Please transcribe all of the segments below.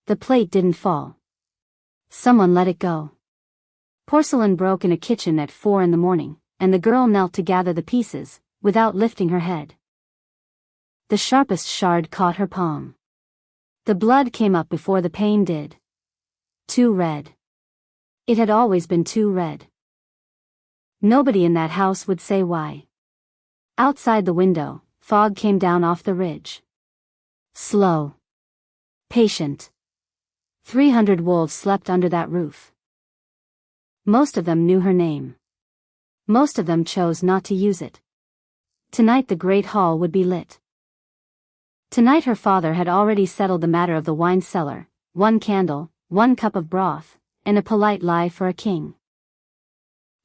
The plate didn't fall. Someone let it go. Porcelain broke in a kitchen at 4 in the morning, and the girl knelt to gather the pieces, without lifting her head. The sharpest shard caught her palm. The blood came up before the pain did. Too red. It had always been too red. Nobody in that house would say why. Outside the window, fog came down off the ridge. Slow. Patient. 300 wolves slept under that roof. Most of them knew her name. Most of them chose not to use it. Tonight the great hall would be lit. Tonight her father had already settled the matter of the wine cellar, 1 candle, 1 cup of broth, and a polite lie for a king.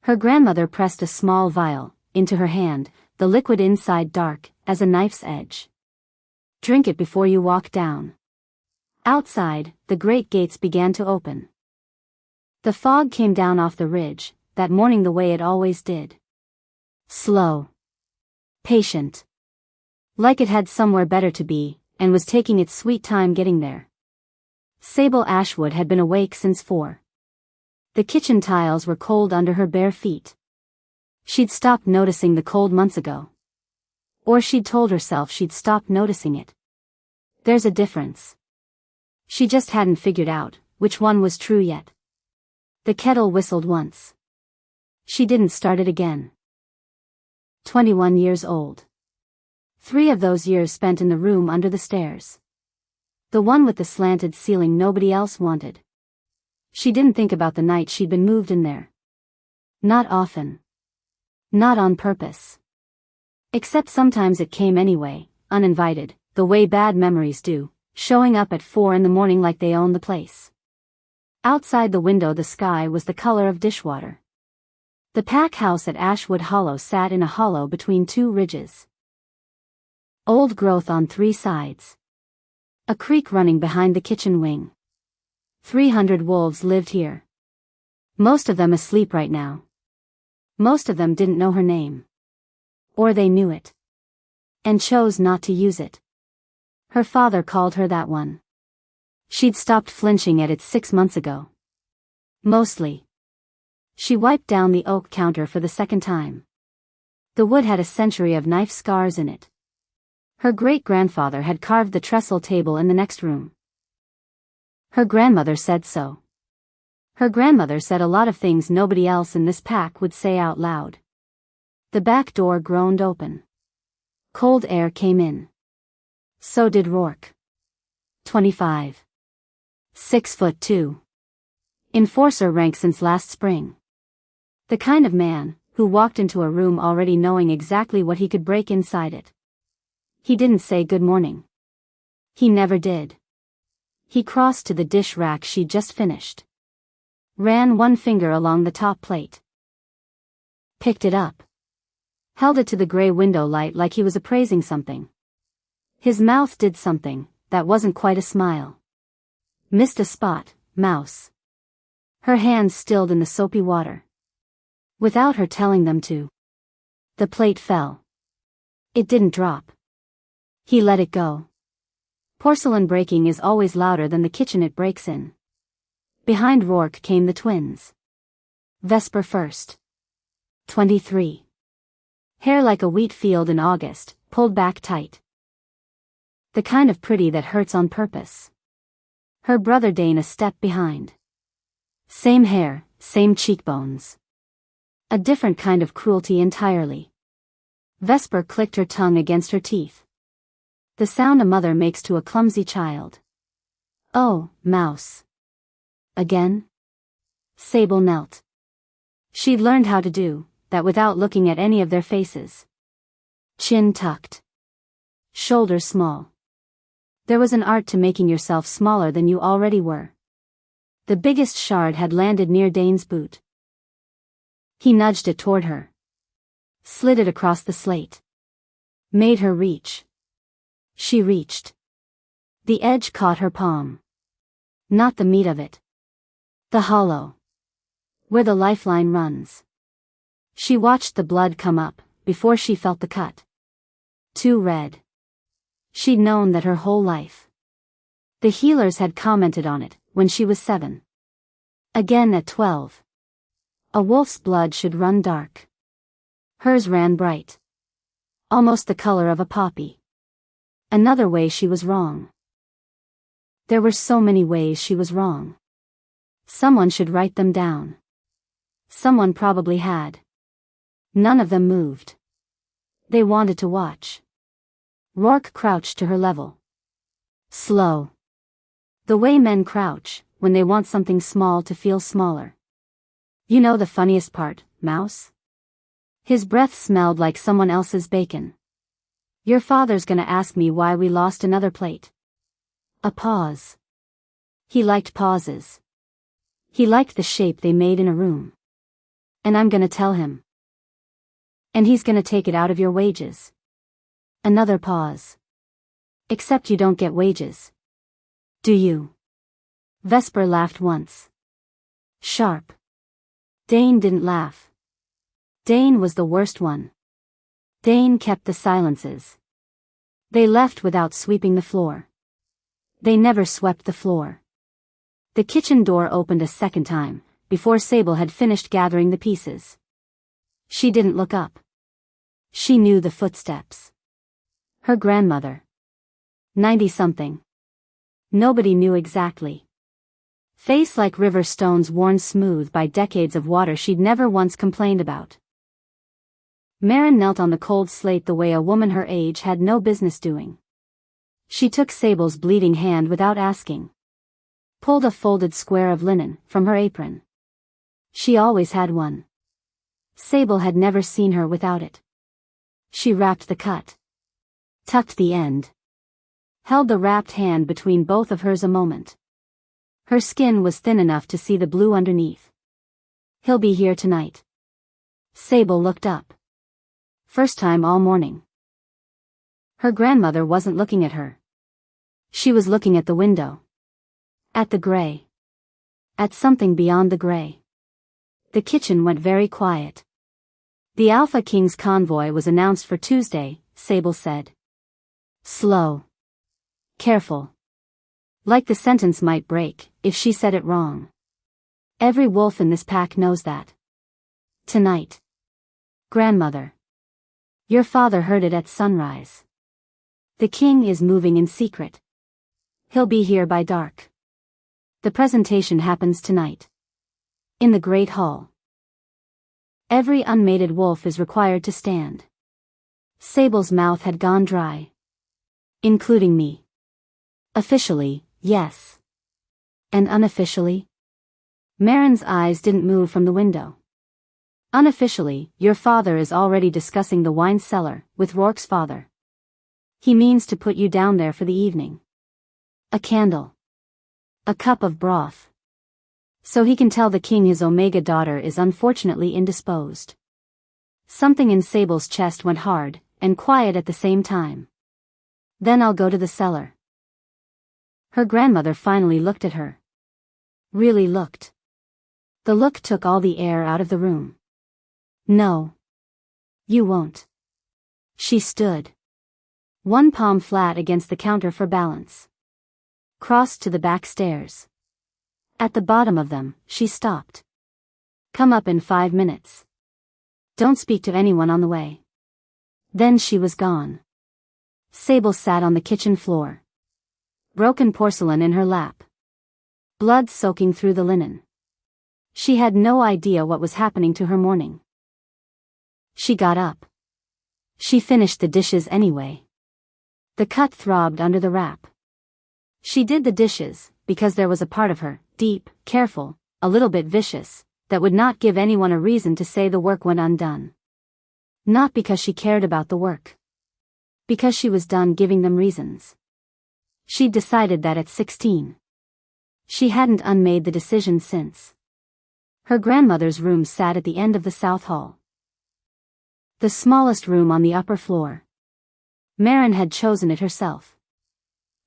Her grandmother pressed a small vial into her hand, the liquid inside dark as a knife's edge. Drink it before you walk down. Outside, the great gates began to open. The fog came down off the ridge, that morning the way it always did. Slow. Patient. Like it had somewhere better to be, and was taking its sweet time getting there. Sable Ashwood had been awake since 4. The kitchen tiles were cold under her bare feet. She'd stopped noticing the cold months ago. Or she'd told herself she'd stopped noticing it. There's a difference. She just hadn't figured out which one was true yet. The kettle whistled once. She didn't start it again. 21 years old. 3 of those years spent in the room under the stairs. The one with the slanted ceiling nobody else wanted. She didn't think about the night she'd been moved in there. Not often. Not on purpose. Except sometimes it came anyway, uninvited, the way bad memories do, showing up at 4 in the morning like they owned the place. Outside the window the sky was the color of dishwater. The pack house at Ashwood Hollow sat in a hollow between 2 ridges. Old growth on 3 sides. A creek running behind the kitchen wing. 300 wolves lived here. Most of them asleep right now. Most of them didn't know her name. Or they knew it. And chose not to use it. Her father called her that one. She'd stopped flinching at it 6 months ago. Mostly. She wiped down the oak counter for the 2nd time. The wood had a century of knife scars in it. Her great-grandfather had carved the trestle table in the next room. Her grandmother said so. Her grandmother said a lot of things nobody else in this pack would say out loud. The back door groaned open. Cold air came in. So did Rourke. 25. 6'2". Enforcer rank since last spring. The kind of man who walked into a room already knowing exactly what he could break inside it. He didn't say good morning. He never did. He crossed to the dish rack she'd just finished. Ran 1 finger along the top plate. Picked it up. Held it to the gray window light like he was appraising something. His mouth did something that wasn't quite a smile. Missed a spot, mouse. Her hands stilled in the soapy water. Without her telling them to. The plate fell. It didn't drop. He let it go. Porcelain breaking is always louder than the kitchen it breaks in. Behind Rourke came the twins. Vesper first. 23. Hair like a wheat field in August, pulled back tight. The kind of pretty that hurts on purpose. Her brother Dane a step behind. Same hair, same cheekbones. A different kind of cruelty entirely. Vesper clicked her tongue against her teeth. The sound a mother makes to a clumsy child. Oh, mouse. Again? Sable knelt. She'd learned how to do that without looking at any of their faces. Chin tucked. Shoulders small. There was an art to making yourself smaller than you already were. The biggest shard had landed near Dane's boot. He nudged it toward her. Slid it across the slate. Made her reach. She reached. The edge caught her palm. Not the meat of it. The hollow. Where the lifeline runs. She watched the blood come up, before she felt the cut. Too red. She'd known that her whole life. The healers had commented on it when she was 7. Again at 12. A wolf's blood should run dark. Hers ran bright. Almost the color of a poppy. Another way she was wrong. There were so many ways she was wrong. Someone should write them down. Someone probably had. None of them moved. They wanted to watch. Rourke crouched to her level. Slow. The way men crouch, when they want something small to feel smaller. You know the funniest part, Mouse? His breath smelled like someone else's bacon. Your father's gonna ask me why we lost another plate. A pause. He liked pauses. He liked the shape they made in a room. And I'm gonna tell him. And he's gonna take it out of your wages. Another pause. Except you don't get wages. Do you? Vesper laughed once. Sharp. Dane didn't laugh. Dane was the worst one. Dane kept the silences. They left without sweeping the floor. They never swept the floor. The kitchen door opened a second time, before Sable had finished gathering the pieces. She didn't look up. She knew the footsteps. Her grandmother. 90-something. Nobody knew exactly. Face like river stones worn smooth by decades of water she'd never once complained about. Marin knelt on the cold slate the way a woman her age had no business doing. She took Sable's bleeding hand without asking. Pulled a folded square of linen from her apron. She always had one. Sable had never seen her without it. She wrapped the cut. Tucked the end. Held the wrapped hand between both of hers a moment. Her skin was thin enough to see the blue underneath. He'll be here tonight. Sable looked up. First time all morning. Her grandmother wasn't looking at her. She was looking at the window. At the gray. At something beyond the gray. The kitchen went very quiet. The Alpha King's convoy was announced for Tuesday, Sable said. Slow. Careful. Like the sentence might break, if she said it wrong. Every wolf in this pack knows that. Tonight. Grandmother. Your father heard it at sunrise. The king is moving in secret. He'll be here by dark. The presentation happens tonight. In the Great Hall. Every unmated wolf is required to stand. Sable's mouth had gone dry. Including me. Officially, yes. And unofficially? Marin's eyes didn't move from the window. Unofficially, your father is already discussing the wine cellar with Rourke's father. He means to put you down there for the evening. A candle. A cup of broth. So he can tell the king his Omega daughter is unfortunately indisposed. Something in Sable's chest went hard and quiet at the same time. Then I'll go to the cellar. Her grandmother finally looked at her. Really looked. The look took all the air out of the room. No. You won't. She stood. One palm flat against the counter for balance. Crossed to the back stairs. At the bottom of them, she stopped. Come up in 5 minutes. Don't speak to anyone on the way. Then she was gone. Sable sat on the kitchen floor. Broken porcelain in her lap. Blood soaking through the linen. She had no idea what was happening to her morning. She got up. She finished the dishes anyway. The cut throbbed under the wrap. She did the dishes, because there was a part of her, deep, careful, a little bit vicious, that would not give anyone a reason to say the work went undone. Not because she cared about the work. Because she was done giving them reasons. She'd decided that at 16. She hadn't unmade the decision since. Her grandmother's room sat at the end of the south hall. The smallest room on the upper floor. Marin had chosen it herself.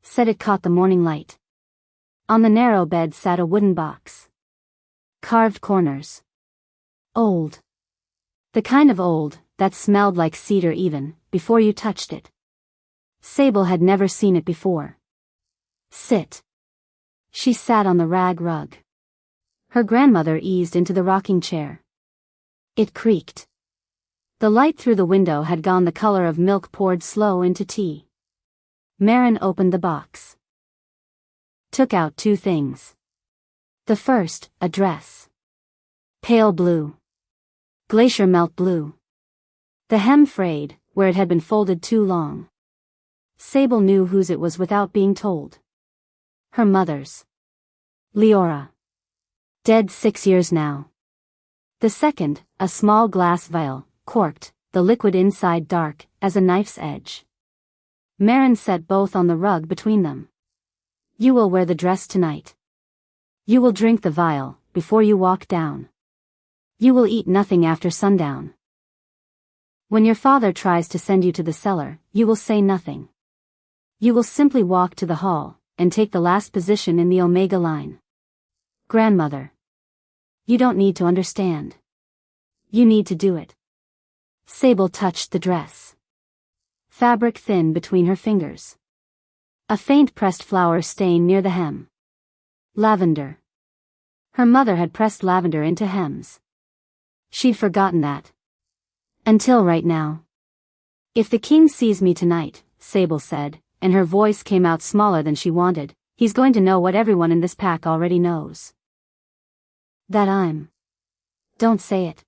Said it caught the morning light. On the narrow bed sat a wooden box. Carved corners. Old. The kind of old that smelled like cedar even before you touched it. Sable had never seen it before. Sit. She sat on the rag rug. Her grandmother eased into the rocking chair. It creaked. The light through the window had gone the color of milk poured slow into tea. Marin opened the box. Took out 2 things. The first, a dress. Pale blue. Glacier melt blue. The hem frayed, where it had been folded too long. Sable knew whose it was without being told. Her mother's. Leora. Dead 6 years now. The second, a small glass vial, corked, the liquid inside dark, as a knife's edge. Marin set both on the rug between them. You will wear the dress tonight. You will drink the vial, before you walk down. You will eat nothing after sundown. When your father tries to send you to the cellar, you will say nothing. You will simply walk to the hall, and take the last position in the Omega line. Grandmother. You don't need to understand. You need to do it. Sable touched the dress. Fabric thin between her fingers. A faint pressed flower stain near the hem. Lavender. Her mother had pressed lavender into hems. She'd forgotten that. Until right now. If the king sees me tonight, Sable said, and her voice came out smaller than she wanted, he's going to know what everyone in this pack already knows. That I'm. Don't say it.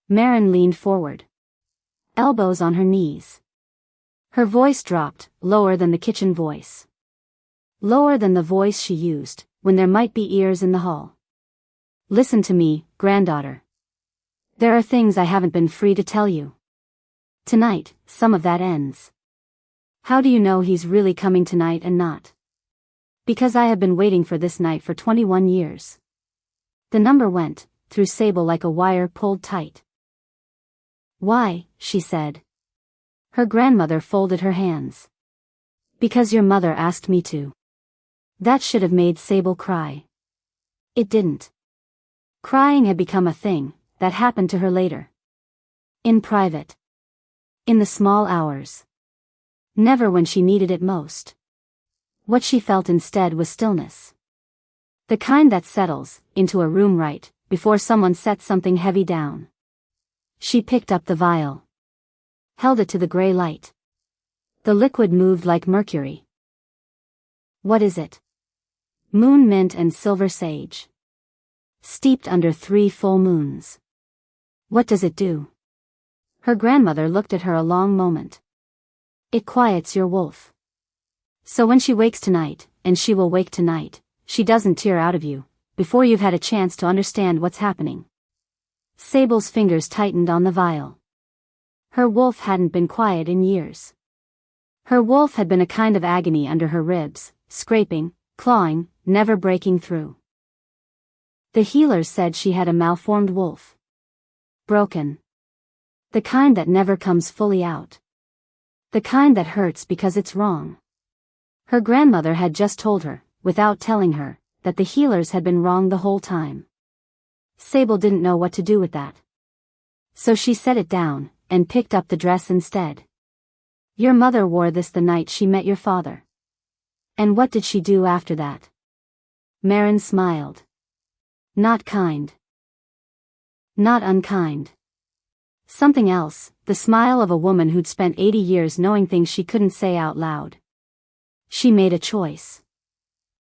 Marin leaned forward. Elbows on her knees. Her voice dropped, lower than the kitchen voice. Lower than the voice she used, when there might be ears in the hall. Listen to me, granddaughter. There are things I haven't been free to tell you. Tonight, some of that ends. How do you know he's really coming tonight and not? Because I have been waiting for this night for 21 years. The number went through Sable like a wire pulled tight. Why, she said. Her grandmother folded her hands. Because your mother asked me to. That should have made Sable cry. It didn't. Crying had become a thing that happened to her later. In private. In the small hours. Never when she needed it most. What she felt instead was stillness. The kind that settles into a room right before someone sets something heavy down. She picked up the vial. Held it to the gray light. The liquid moved like mercury. What is it? Moon mint and silver sage. Steeped under 3 full moons. What does it do? Her grandmother looked at her a long moment. It quiets your wolf. So when she wakes tonight, and she will wake tonight, she doesn't tear out of you, before you've had a chance to understand what's happening. Sable's fingers tightened on the vial. Her wolf hadn't been quiet in years. Her wolf had been a kind of agony under her ribs, scraping, clawing, never breaking through. The healers said she had a malformed wolf. Broken. The kind that never comes fully out. The kind that hurts because it's wrong. Her grandmother had just told her, without telling her, that the healers had been wrong the whole time. Sable didn't know what to do with that. So she set it down, and picked up the dress instead. Your mother wore this the night she met your father. And what did she do after that? Marin smiled. Not kind. Not unkind. Something else, the smile of a woman who'd spent 80 years knowing things she couldn't say out loud. She made a choice.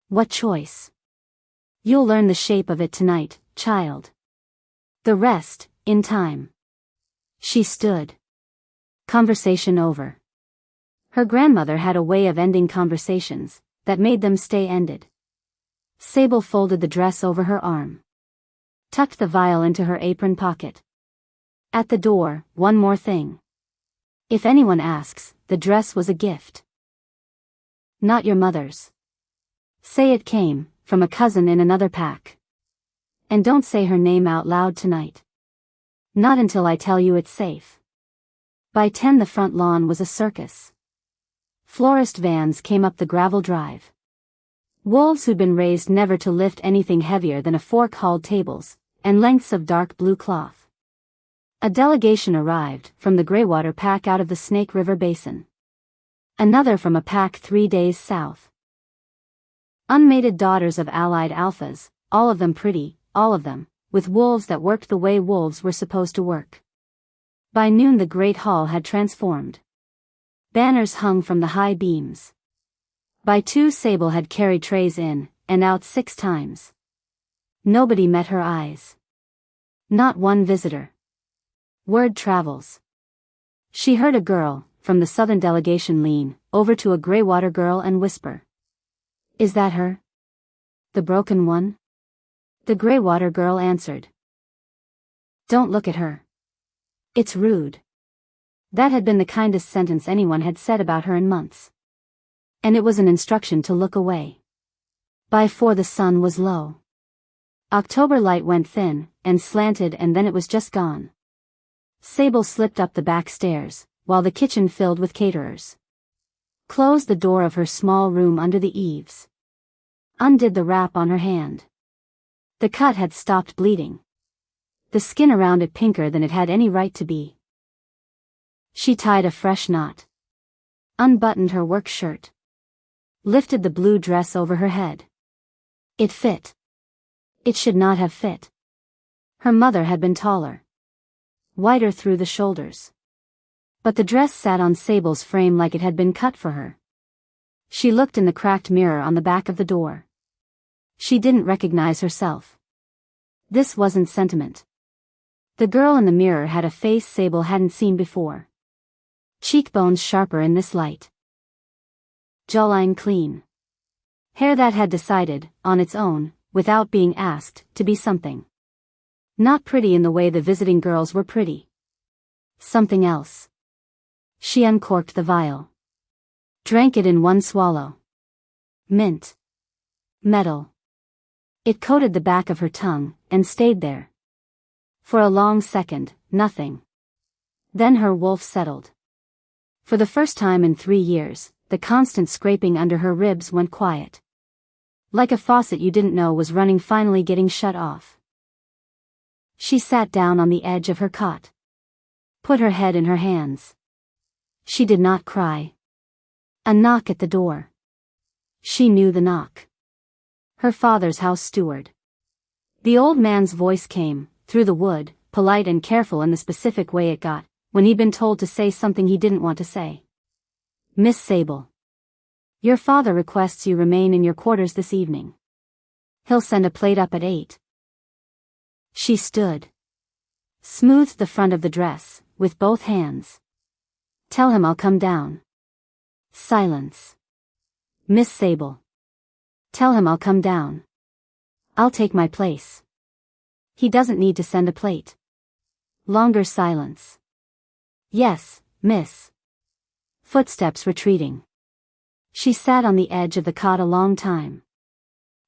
What choice? You'll learn the shape of it tonight, child. The rest, in time. She stood. Conversation over. Her grandmother had a way of ending conversations that made them stay ended. Sable folded the dress over her arm. Tucked the vial into her apron pocket. At the door, one more thing. If anyone asks, the dress was a gift. Not your mother's. Say it came from a cousin in another pack. And don't say her name out loud tonight. Not until I tell you it's safe. By 10 the front lawn was a circus. Florist vans came up the gravel drive. Wolves who'd been raised never to lift anything heavier than a fork hauled tables, and lengths of dark blue cloth. A delegation arrived from the Greywater pack out of the Snake River Basin. Another from a pack 3 days south. Unmated daughters of allied alphas, all of them pretty, all of them, with wolves that worked the way wolves were supposed to work. By noon the great hall had transformed. Banners hung from the high beams. By 2 Sable had carried trays in, and out 6 times. Nobody met her eyes. Not one visitor. Word travels. She heard a girl, from the southern delegation lean over to a Greywater girl and whisper. Is that her? The broken one? The Greywater girl answered. Don't look at her. It's rude. That had been the kindest sentence anyone had said about her in months. And it was an instruction to look away. By 4 the sun was low. October light went thin, and slanted, and then it was just gone. Sable slipped up the back stairs, while the kitchen filled with caterers. Closed the door of her small room under the eaves. Undid the wrap on her hand. The cut had stopped bleeding. The skin around it pinker than it had any right to be. She tied a fresh knot. Unbuttoned her work shirt. Lifted the blue dress over her head. It fit. It should not have fit. Her mother had been taller. Wider through the shoulders. But the dress sat on Sable's frame like it had been cut for her. She looked in the cracked mirror on the back of the door. She didn't recognize herself. This wasn't sentiment. The girl in the mirror had a face Sable hadn't seen before. Cheekbones sharper in this light. Jawline clean. Hair that had decided, on its own, without being asked, to be something. Not pretty in the way the visiting girls were pretty. Something else. She uncorked the vial. Drank it in one swallow. Mint. Metal. It coated the back of her tongue, and stayed there. For a long second, nothing. Then her wolf settled. For the first time in 3 years, the constant scraping under her ribs went quiet. Like a faucet you didn't know was running finally getting shut off. She sat down on the edge of her cot. Put her head in her hands. She did not cry. A knock at the door. She knew the knock. Her father's house steward. The old man's voice came, through the wood, polite and careful in the specific way it got, when he'd been told to say something he didn't want to say. Miss Sable. Your father requests you remain in your quarters this evening. He'll send a plate up at 8. She stood. Smoothed the front of the dress, with both hands. Tell him I'll come down. Silence. Miss Sable. Tell him I'll come down. I'll take my place. He doesn't need to send a plate. Longer silence. Yes, miss. Footsteps retreating. She sat on the edge of the cot a long time.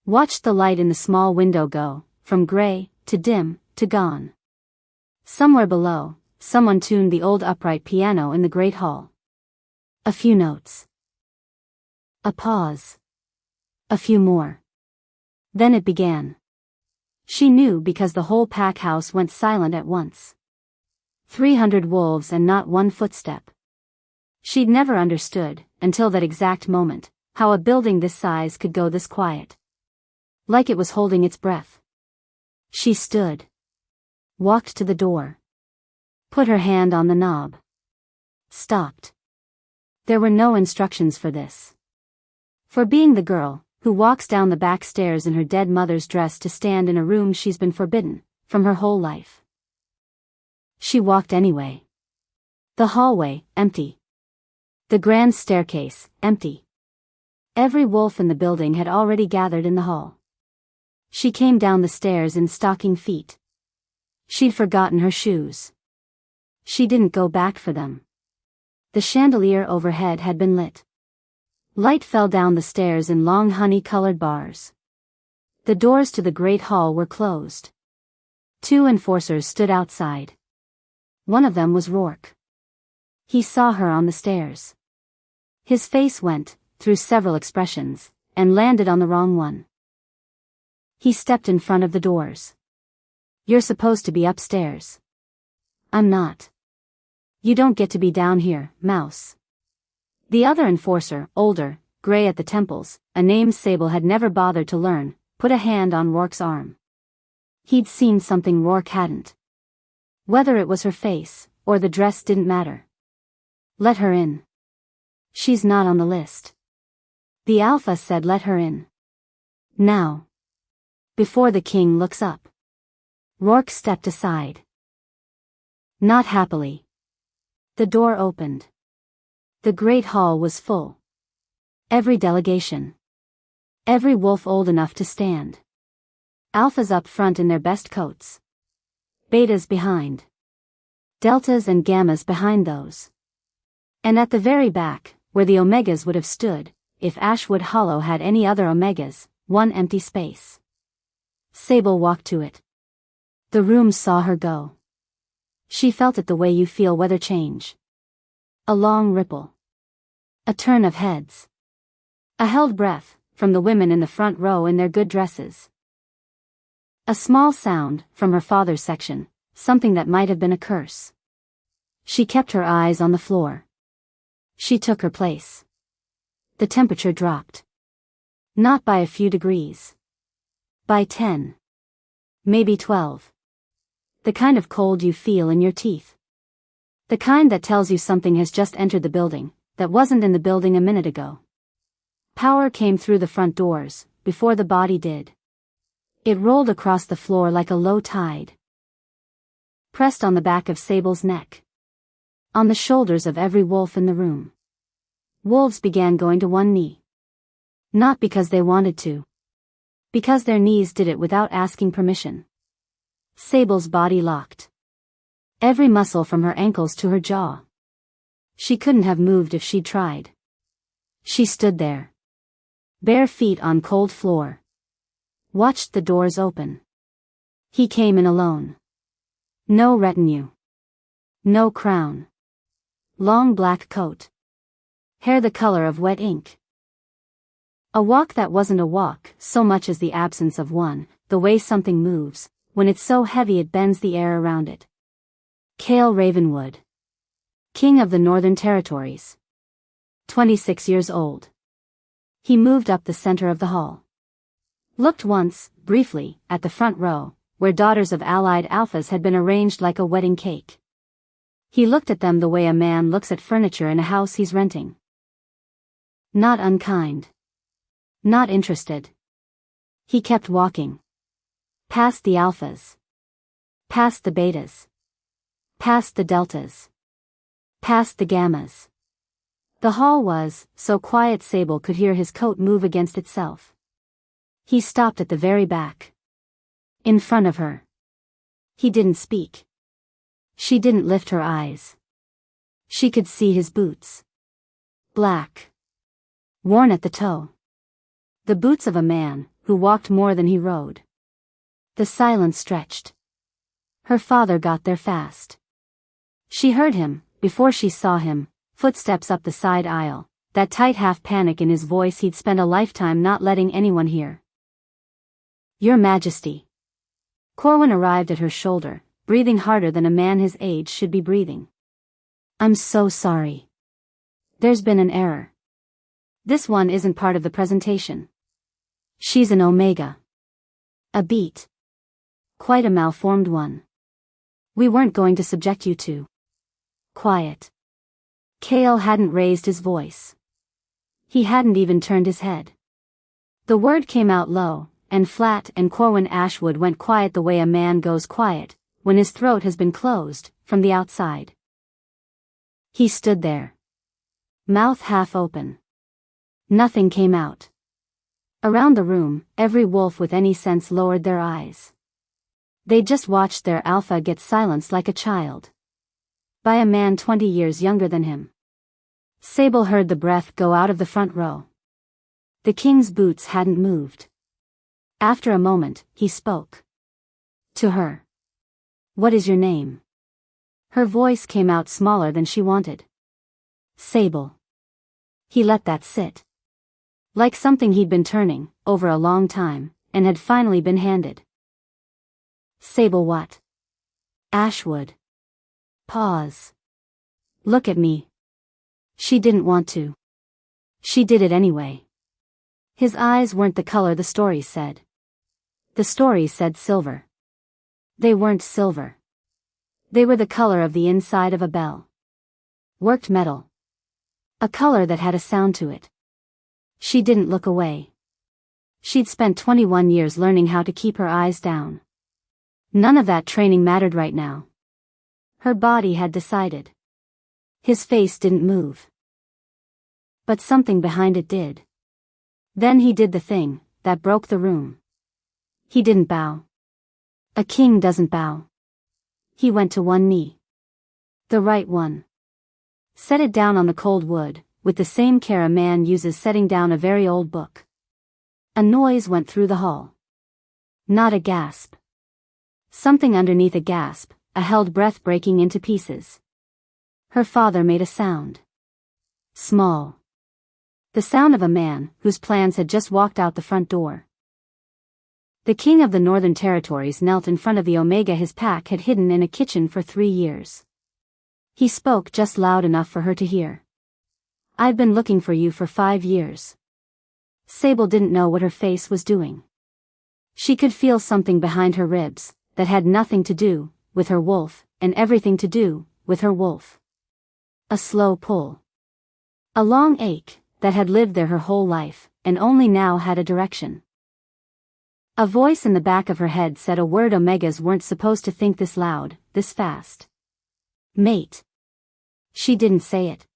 Watched the light in the small window go, from gray, to dim, to gone. Somewhere below, someone tuned the old upright piano in the great hall. A few notes. A pause. A few more. Then it began. She knew because the whole pack house went silent at once. 300 wolves and not one footstep. She'd never understood, until that exact moment, how a building this size could go this quiet. Like it was holding its breath. She stood. Walked to the door. Put her hand on the knob. Stopped. There were no instructions for this. For being the girl, who walks down the back stairs in her dead mother's dress to stand in a room she's been forbidden, from her whole life. She walked anyway. The hallway, empty. The grand staircase, empty. Every wolf in the building had already gathered in the hall. She came down the stairs in stocking feet. She'd forgotten her shoes. She didn't go back for them. The chandelier overhead had been lit. Light fell down the stairs in long honey-colored bars. The doors to the great hall were closed. 2 enforcers stood outside. One of them was Rourke. He saw her on the stairs. His face went, through several expressions, and landed on the wrong one. He stepped in front of the doors. You're supposed to be upstairs. I'm not. You don't get to be down here, mouse. The other enforcer, older, gray at the temples, a name Sable had never bothered to learn, put a hand on Rourke's arm. He'd seen something Rourke hadn't. Whether it was her face, or the dress didn't matter. Let her in. She's not on the list. The Alpha said let her in. Now. Before the king looks up. Rourke stepped aside. Not happily. The door opened. The great hall was full. Every delegation. Every wolf old enough to stand. Alphas up front in their best coats. Betas behind. Deltas and gammas behind those. And at the very back, where the omegas would have stood, if Ashwood Hollow had any other omegas, one empty space. Sable walked to it. The room saw her go. She felt it the way you feel weather change. A long ripple. A turn of heads. A held breath, from the women in the front row in their good dresses. A small sound, from her father's section, something that might have been a curse. She kept her eyes on the floor. She took her place. The temperature dropped. Not by a few degrees. By 10. Maybe 12. The kind of cold you feel in your teeth. The kind that tells you something has just entered the building, that wasn't in the building a minute ago. Power came through the front doors, before the body did. It rolled across the floor like a low tide. Pressed on the back of Sable's neck. On the shoulders of every wolf in the room. Wolves began going to one knee. Not because they wanted to. Because their knees did it without asking permission. Sable's body locked. Every muscle from her ankles to her jaw. She couldn't have moved if she'd tried. She stood there. Bare feet on cold floor. Watched the doors open. He came in alone. No retinue. No crown. Long black coat. Hair the color of wet ink. A walk that wasn't a walk so much as the absence of one, the way something moves, when it's so heavy it bends the air around it. Kale Ravenwood. King of the Northern Territories. 26 years old. He moved up the center of the hall. Looked once, briefly, at the front row, where daughters of allied alphas had been arranged like a wedding cake. He looked at them the way a man looks at furniture in a house he's renting. Not unkind. Not interested. He kept walking. Past the alphas. Past the betas. Past the deltas. Past the gammas. The hall was so quiet Sable could hear his coat move against itself. He stopped at the very back. In front of her. He didn't speak. She didn't lift her eyes. She could see his boots. Black. Worn at the toe. The boots of a man who walked more than he rode. The silence stretched. Her father got there fast. She heard him, before she saw him, footsteps up the side aisle, that tight half-panic in his voice he'd spent a lifetime not letting anyone hear. Your Majesty. Corwin arrived at her shoulder, breathing harder than a man his age should be breathing. I'm so sorry. There's been an error. This one isn't part of the presentation. She's an omega. A beat. Quite a malformed one. We weren't going to subject you to. Quiet. Kale hadn't raised his voice. He hadn't even turned his head. The word came out low and flat, and Corwin Ashwood went quiet the way a man goes quiet when his throat has been closed from the outside. He stood there. Mouth half open. Nothing came out. Around the room, every wolf with any sense lowered their eyes. They just watched their alpha get silenced like a child. By a man 20 years younger than him. Sable heard the breath go out of the front row. The king's boots hadn't moved. After a moment, he spoke. To her. What is your name? Her voice came out smaller than she wanted. Sable. He let that sit. Like something he'd been turning over a long time, and had finally been handed. Sable what? Ashwood. Pause. Look at me. She didn't want to. She did it anyway. His eyes weren't the color the stories said. The stories said silver. They weren't silver. They were the color of the inside of a bell. Worked metal. A color that had a sound to it. She didn't look away. She'd spent 21 years learning how to keep her eyes down. None of that training mattered right now. Her body had decided. His face didn't move. But something behind it did. Then he did the thing that broke the room. He didn't bow. A king doesn't bow. He went to one knee. The right one. Set it down on the cold wood, with the same care a man uses setting down a very old book. A noise went through the hall. Not a gasp. Something underneath a gasp, a held breath breaking into pieces. Her father made a sound. Small. The sound of a man whose plans had just walked out the front door. The king of the Northern Territories knelt in front of the Omega his pack had hidden in a kitchen for 3 years. He spoke just loud enough for her to hear. I've been looking for you for 5 years. Sable didn't know what her face was doing. She could feel something behind her ribs that had nothing to do with her wolf and everything to do with her wolf. A slow pull. A long ache that had lived there her whole life and only now had a direction. A voice in the back of her head said a word Omegas weren't supposed to think this loud, this fast. Mate. She didn't say it.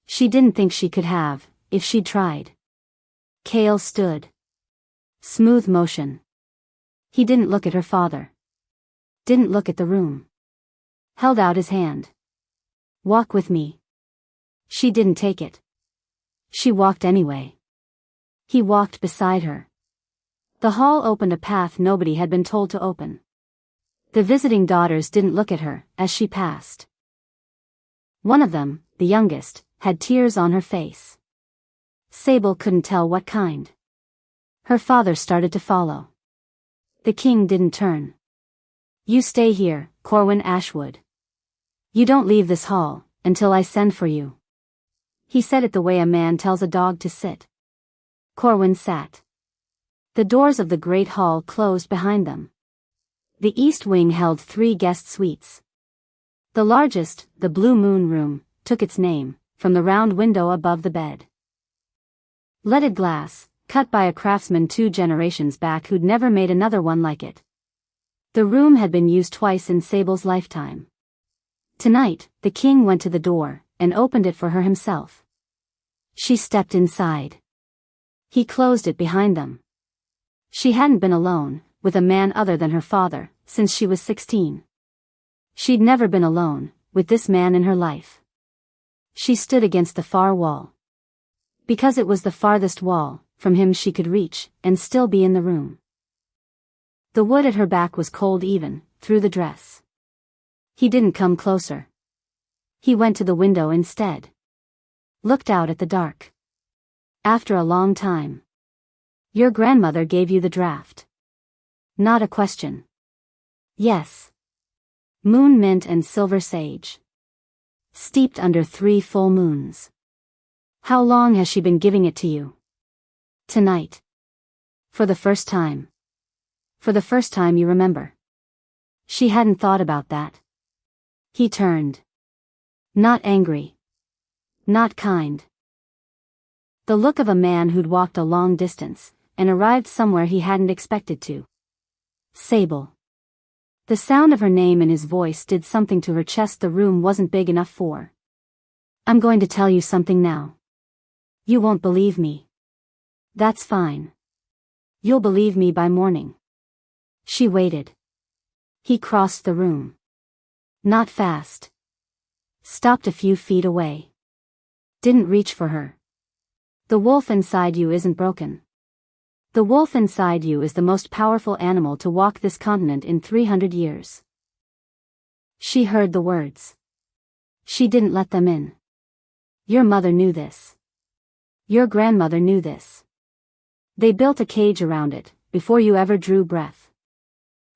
She didn't think she could have, if she'd tried. Kale stood. Smooth motion. He didn't look at her father. Didn't look at the room. Held out his hand. Walk with me. She didn't take it. She walked anyway. He walked beside her. The hall opened a path nobody had been told to open. The visiting daughters didn't look at her as she passed. One of them, the youngest, had tears on her face. Sable couldn't tell what kind. Her father started to follow. The king didn't turn. You stay here, Corwin Ashwood. You don't leave this hall until I send for you. He said it the way a man tells a dog to sit. Corwin sat. The doors of the great hall closed behind them. The east wing held 3 guest suites. The largest, the Blue Moon Room, took its name from the round window above the bed. Leaded glass, cut by a craftsman 2 generations back who'd never made another one like it. The room had been used twice in Sable's lifetime. Tonight, the king went to the door and opened it for her himself. She stepped inside. He closed it behind them. She hadn't been alone with a man other than her father since she was 16. She'd never been alone with this man in her life. She stood against the far wall. Because it was the farthest wall from him she could reach and still be in the room. The wood at her back was cold even through the dress. He didn't come closer. He went to the window instead. Looked out at the dark. After a long time. Your grandmother gave you the draft. Not a question. Yes. Moon mint and silver sage. Steeped under 3 full moons. How long has she been giving it to you? Tonight. For the first time. For the first time you remember. She hadn't thought about that. He turned. Not angry. Not kind. The look of a man who'd walked a long distance and arrived somewhere he hadn't expected to. Sable. The sound of her name in his voice did something to her chest the room wasn't big enough for. I'm going to tell you something now. You won't believe me. That's fine. You'll believe me by morning. She waited. He crossed the room. Not fast. Stopped a few feet away. Didn't reach for her. The wolf inside you isn't broken. The wolf inside you is the most powerful animal to walk this continent in 300 years. She heard the words. She didn't let them in. Your mother knew this. Your grandmother knew this. They built a cage around it before you ever drew breath.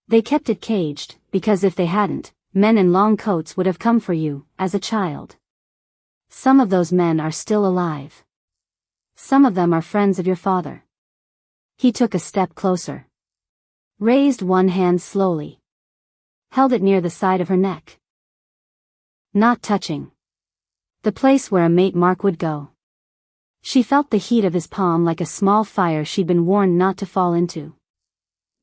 They kept it caged because if they hadn't, men in long coats would have come for you as a child. Some of those men are still alive. Some of them are friends of your father. He took a step closer. Raised one hand slowly. Held it near the side of her neck. Not touching. The place where a mate mark would go. She felt the heat of his palm like a small fire she'd been warned not to fall into.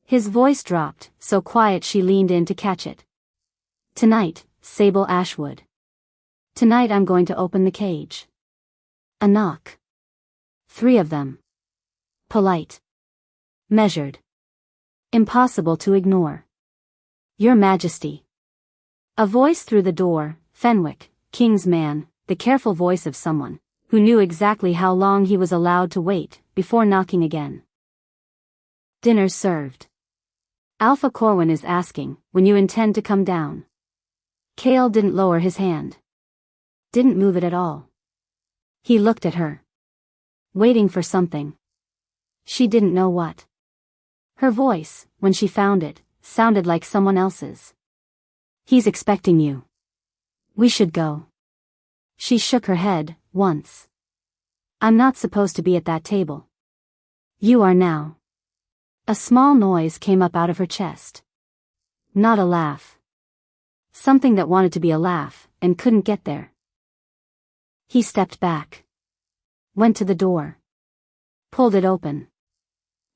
His voice dropped, so quiet she leaned in to catch it. Tonight, Sable Ashwood. Tonight I'm going to open the cage. A knock. 3 of them. Polite. Measured. Impossible to ignore. Your Majesty. A voice through the door, Fenwick, King's man, the careful voice of someone who knew exactly how long he was allowed to wait before knocking again. Dinner's served. Alpha Corwin is asking when you intend to come down. Kale didn't lower his hand. Didn't move it at all. He looked at her. Waiting for something. She didn't know what. Her voice, when she found it, sounded like someone else's. He's expecting you. We should go. She shook her head, once. I'm not supposed to be at that table. You are now. A small noise came up out of her chest. Not a laugh. Something that wanted to be a laugh, and couldn't get there. He stepped back. Went to the door. Pulled it open.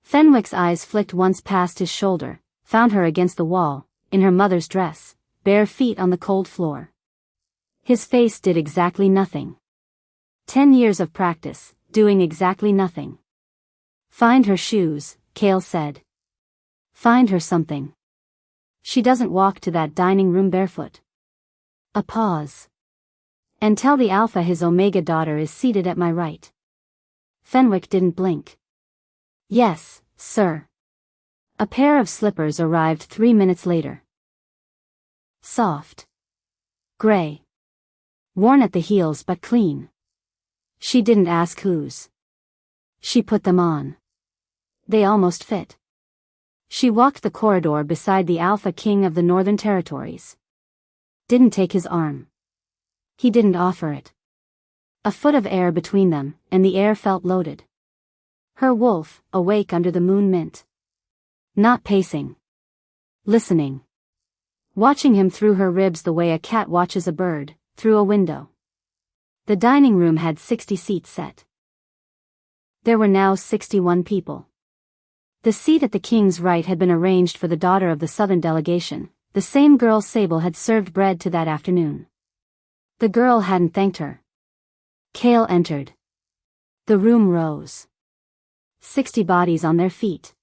Fenwick's eyes flicked once past his shoulder, found her against the wall, in her mother's dress, bare feet on the cold floor. His face did exactly nothing. 10 years of practice, doing exactly nothing. Find her shoes, Kale said. Find her something. She doesn't walk to that dining room barefoot. A pause. And tell the Alpha his Omega daughter is seated at my right. Fenwick didn't blink. Yes, sir. A pair of slippers arrived 3 minutes later. Soft. Gray. Worn at the heels but clean. She didn't ask whose. She put them on. They almost fit. She walked the corridor beside the Alpha King of the Northern Territories. Didn't take his arm. He didn't offer it. A foot of air between them, and the air felt loaded. Her wolf, awake under the moon mint. Not pacing. Listening. Watching him through her ribs the way a cat watches a bird, through a window. The dining room had 60 seats set. There were now 61 people. The seat at the king's right had been arranged for the daughter of the southern delegation, the same girl Sable had served bread to that afternoon. The girl hadn't thanked her. Kale entered. The room rose. 60 bodies on their feet.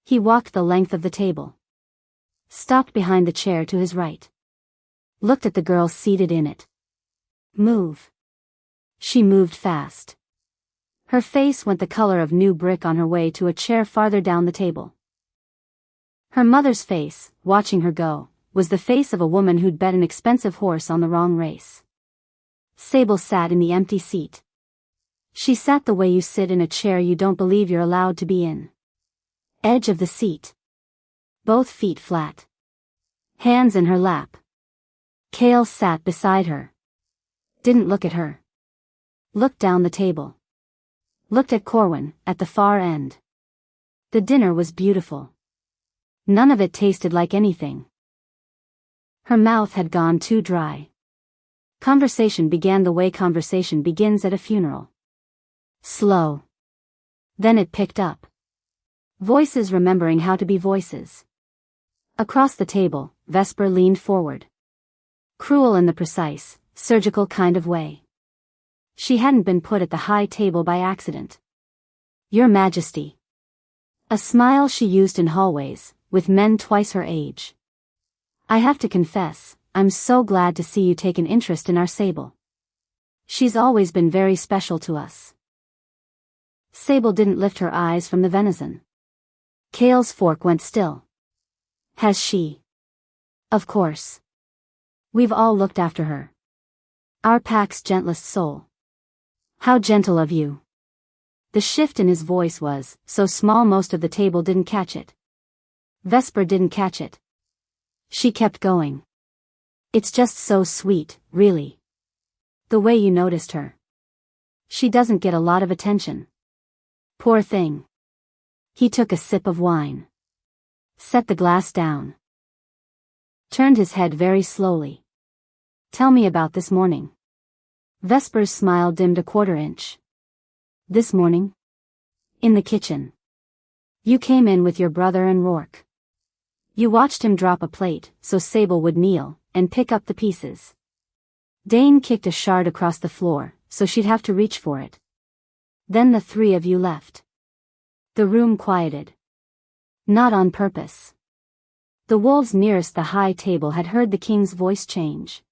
He walked the length of the table. Stopped behind the chair to his right. Looked at the girl seated in it. Move. She moved fast. Her face went the color of new brick on her way to a chair farther down the table. Her mother's face, watching her go, was the face of a woman who'd bet an expensive horse on the wrong race. Sable sat in the empty seat. She sat the way you sit in a chair you don't believe you're allowed to be in. Edge of the seat. Both feet flat. Hands in her lap. Kale sat beside her. Didn't look at her. Looked down the table. Looked at Corwin, at the far end. The dinner was beautiful. None of it tasted like anything. Her mouth had gone too dry. Conversation began the way conversation begins at a funeral. Slow. Then it picked up. Voices remembering how to be voices. Across the table, Vesper leaned forward. Cruel in the precise, surgical kind of way. She hadn't been put at the high table by accident. Your Majesty. A smile she used in hallways, with men twice her age. I have to confess, I'm so glad to see you take an interest in our Sable. She's always been very special to us. Sable didn't lift her eyes from the venison. Kale's fork went still. Has she? Of course. We've all looked after her. Our pack's gentlest soul. How gentle of you. The shift in his voice was so small most of the table didn't catch it. Vesper didn't catch it. She kept going. It's just so sweet, really. The way you noticed her. She doesn't get a lot of attention. Poor thing. He took a sip of wine. Set the glass down. Turned his head very slowly. Tell me about this morning. Vesper's smile dimmed a quarter inch. This morning? In the kitchen. You came in with your brother and Rourke. You watched him drop a plate so Sable would kneel and pick up the pieces. Dane kicked a shard across the floor so she'd have to reach for it. Then the three of you left. The room quieted. Not on purpose. The wolves nearest the high table had heard the king's voice change.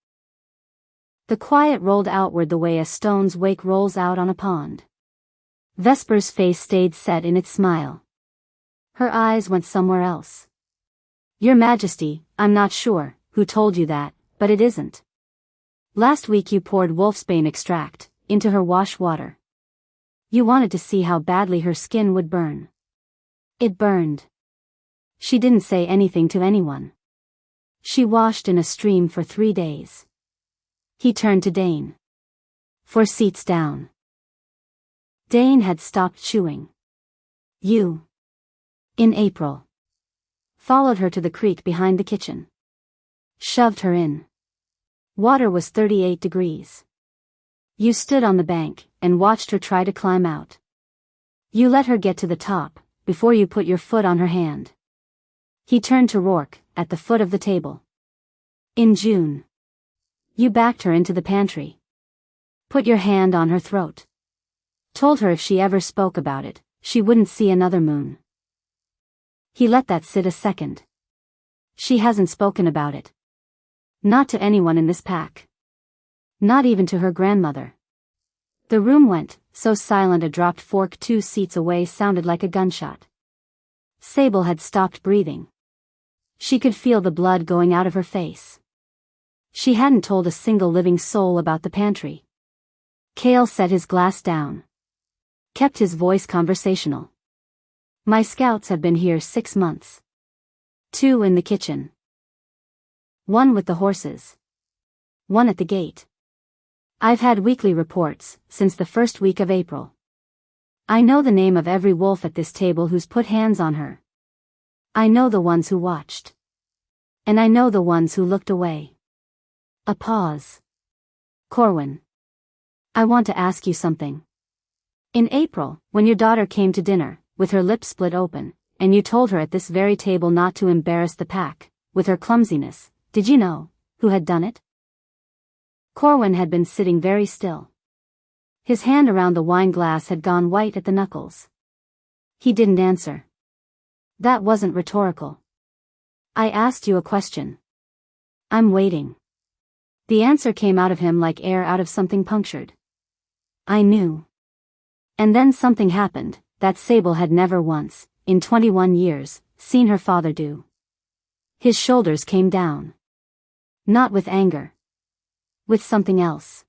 The quiet rolled outward the way a stone's wake rolls out on a pond. Vesper's face stayed set in its smile. Her eyes went somewhere else. Your Majesty, I'm not sure who told you that, but it isn't. Last week you poured wolfsbane extract into her wash water. You wanted to see how badly her skin would burn. It burned. She didn't say anything to anyone. She washed in a stream for 3 days. He turned to Dane. 4 seats down. Dane had stopped chewing. You. In April. Followed her to the creek behind the kitchen. Shoved her in. Water was 38 degrees. You stood on the bank and watched her try to climb out. You let her get to the top before you put your foot on her hand. He turned to Rourke at the foot of the table. In June. You backed her into the pantry. Put your hand on her throat. Told her if she ever spoke about it, she wouldn't see another moon. He let that sit a second. She hasn't spoken about it. Not to anyone in this pack. Not even to her grandmother. The room went so silent a dropped fork 2 seats away sounded like a gunshot. Sable had stopped breathing. She could feel the blood going out of her face. She hadn't told a single living soul about the pantry. Kale set his glass down. Kept his voice conversational. My scouts have been here 6 months. 2 in the kitchen. 1 with the horses. 1 at the gate. I've had weekly reports since the first week of April. I know the name of every wolf at this table who's put hands on her. I know the ones who watched. And I know the ones who looked away. A pause. Corwin. I want to ask you something. In April, when your daughter came to dinner, with her lips split open, and you told her at this very table not to embarrass the pack, with her clumsiness, did you know who had done it? Corwin had been sitting very still. His hand around the wine glass had gone white at the knuckles. He didn't answer. That wasn't rhetorical. I asked you a question. I'm waiting. The answer came out of him like air out of something punctured. I knew. And then something happened that Sable had never once, in 21 years, seen her father do. His shoulders came down. Not with anger. With something else.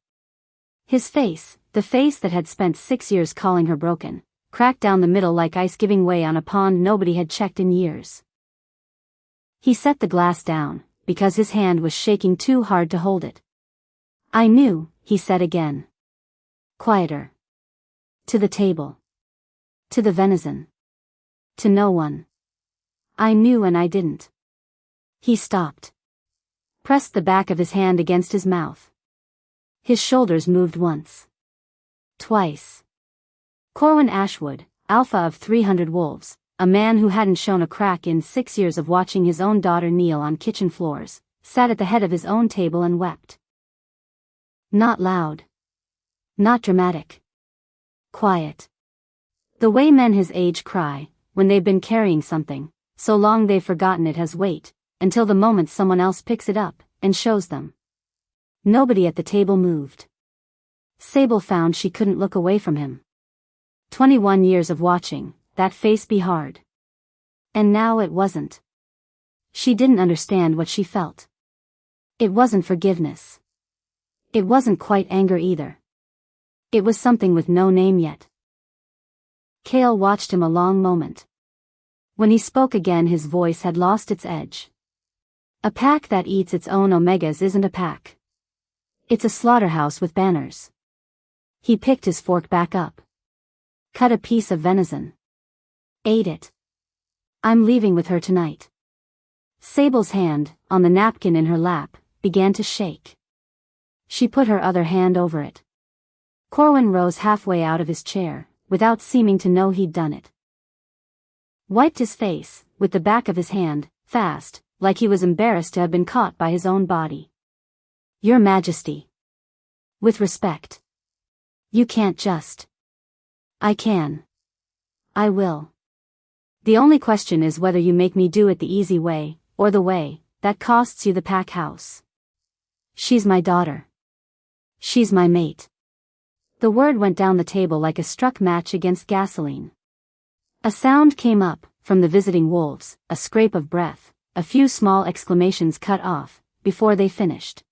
His face, the face that had spent 6 years calling her broken, cracked down the middle like ice giving way on a pond nobody had checked in years. He set the glass down, because his hand was shaking too hard to hold it. I knew, he said again. Quieter. To the table. To the venison. To no one. I knew and I didn't. He stopped. Pressed the back of his hand against his mouth. His shoulders moved once. Twice. Corwin Ashwood, alpha of 300 wolves, a man who hadn't shown a crack in 6 years of watching his own daughter kneel on kitchen floors, sat at the head of his own table and wept. Not loud. Not dramatic. Quiet. The way men his age cry, when they've been carrying something, so long they've forgotten it has weight, until the moment someone else picks it up, and shows them. Nobody at the table moved. Sable found she couldn't look away from him. 21 years of watching, that face be hard. And now it wasn't. She didn't understand what she felt. It wasn't forgiveness. It wasn't quite anger either. It was something with no name yet. Kale watched him a long moment. When he spoke again his voice had lost its edge. A pack that eats its own omegas isn't a pack. It's a slaughterhouse with banners. He picked his fork back up. Cut a piece of venison. Ate it. I'm leaving with her tonight. Sable's hand, on the napkin in her lap, began to shake. She put her other hand over it. Corwin rose halfway out of his chair, without seeming to know he'd done it. Wiped his face, with the back of his hand, fast, like he was embarrassed to have been caught by his own body. Your Majesty. With respect. You can't just. I can. I will. The only question is whether you make me do it the easy way, or the way that costs you the pack house. She's my daughter. She's my mate. The word went down the table like a struck match against gasoline. A sound came up from the visiting wolves, a scrape of breath, a few small exclamations cut off before they finished.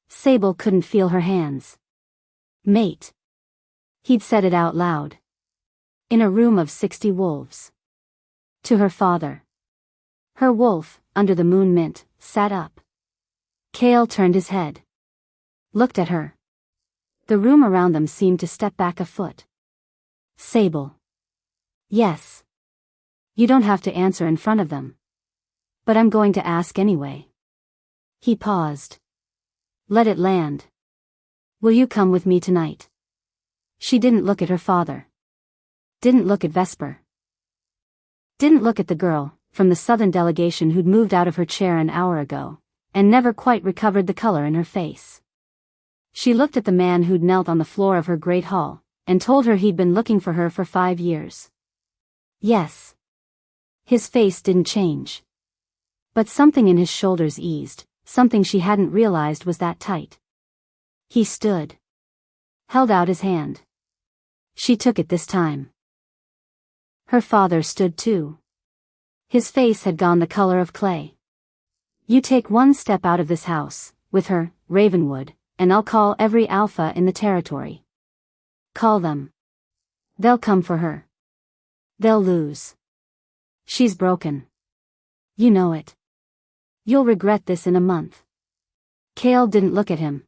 Sable couldn't feel her hands. Mate. He'd said it out loud. In a room of 60 wolves. To her father. Her wolf, under the moon mint, sat up. Kale turned his head. Looked at her. The room around them seemed to step back a foot. Sable. Yes. You don't have to answer in front of them. But I'm going to ask anyway. He paused. Let it land. Will you come with me tonight? She didn't look at her father. Didn't look at Vesper. Didn't look at the girl from the southern delegation who'd moved out of her chair an hour ago, and never quite recovered the color in her face. She looked at the man who'd knelt on the floor of her great hall, and told her he'd been looking for her for 5 years. Yes. His face didn't change. But something in his shoulders eased, something she hadn't realized was that tight. He stood. Held out his hand. She took it this time. Her father stood too. His face had gone the color of clay. You take one step out of this house, with her, Ravenwood, and I'll call every alpha in the territory. Call them. They'll come for her. They'll lose. She's broken. You know it. You'll regret this in a month. Kale didn't look at him.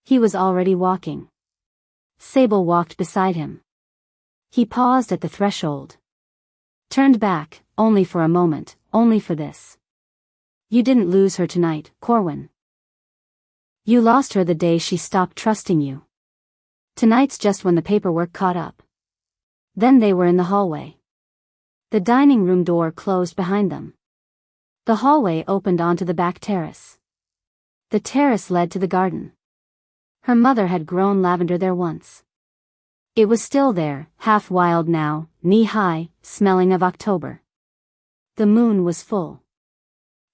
He was already walking. Sable walked beside him. He paused at the threshold. Turned back, only for a moment, only for this. You didn't lose her tonight, Corwin. You lost her the day she stopped trusting you. Tonight's just when the paperwork caught up. Then they were in the hallway. The dining room door closed behind them. The hallway opened onto the back terrace. The terrace led to the garden. Her mother had grown lavender there once. It was still there, half wild now, knee-high, smelling of October. The moon was full.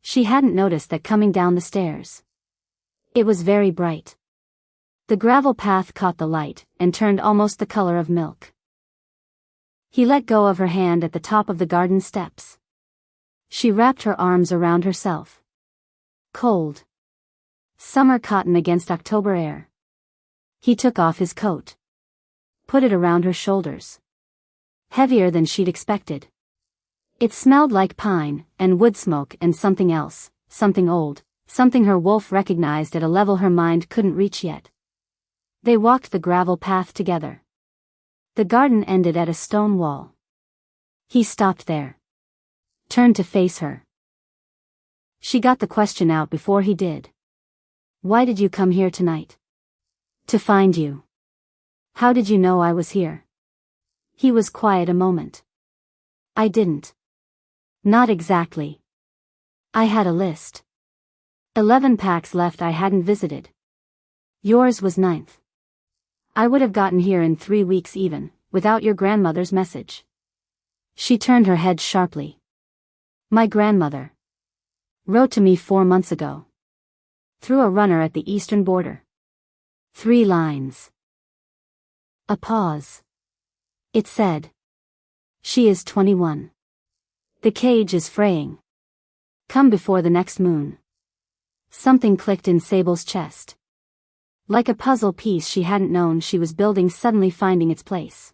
She hadn't noticed that coming down the stairs. It was very bright. The gravel path caught the light and turned almost the color of milk. He let go of her hand at the top of the garden steps. She wrapped her arms around herself. Cold. Summer cotton against October air. He took off his coat. Put it around her shoulders. Heavier than she'd expected. It smelled like pine, and wood smoke and something else, something old, something her wolf recognized at a level her mind couldn't reach yet. They walked the gravel path together. The garden ended at a stone wall. He stopped there. Turned to face her. She got the question out before he did. Why did you come here tonight? To find you. How did you know I was here? He was quiet a moment. I didn't. Not exactly. I had a list. 11 packs left I hadn't visited. Yours was 9th. I would have gotten here in 3 weeks even, without your grandmother's message. She turned her head sharply. My grandmother wrote to me 4 months ago. Through a runner at the eastern border. 3 lines. A pause. It said. She is 21. The cage is fraying. Come before the next moon. Something clicked in Sable's chest. Like a puzzle piece she hadn't known she was building suddenly finding its place.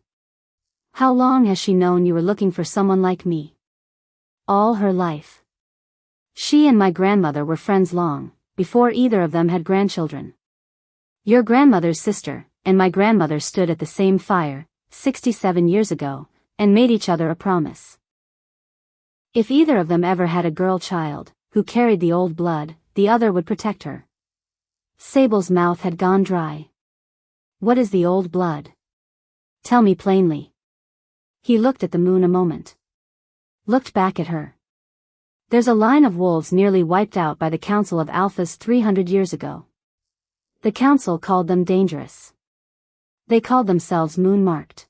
How long has she known you were looking for someone like me? All her life. She and my grandmother were friends long, before either of them had grandchildren. Your grandmother's sister and my grandmother stood at the same fire, 67 years ago, and made each other a promise. If either of them ever had a girl child, who carried the old blood, the other would protect her. Sable's mouth had gone dry. What is the old blood? Tell me plainly. He looked at the moon a moment. Looked back at her. There's a line of wolves nearly wiped out by the Council of Alphas 300 years ago. The council called them dangerous. They called themselves moon-marked.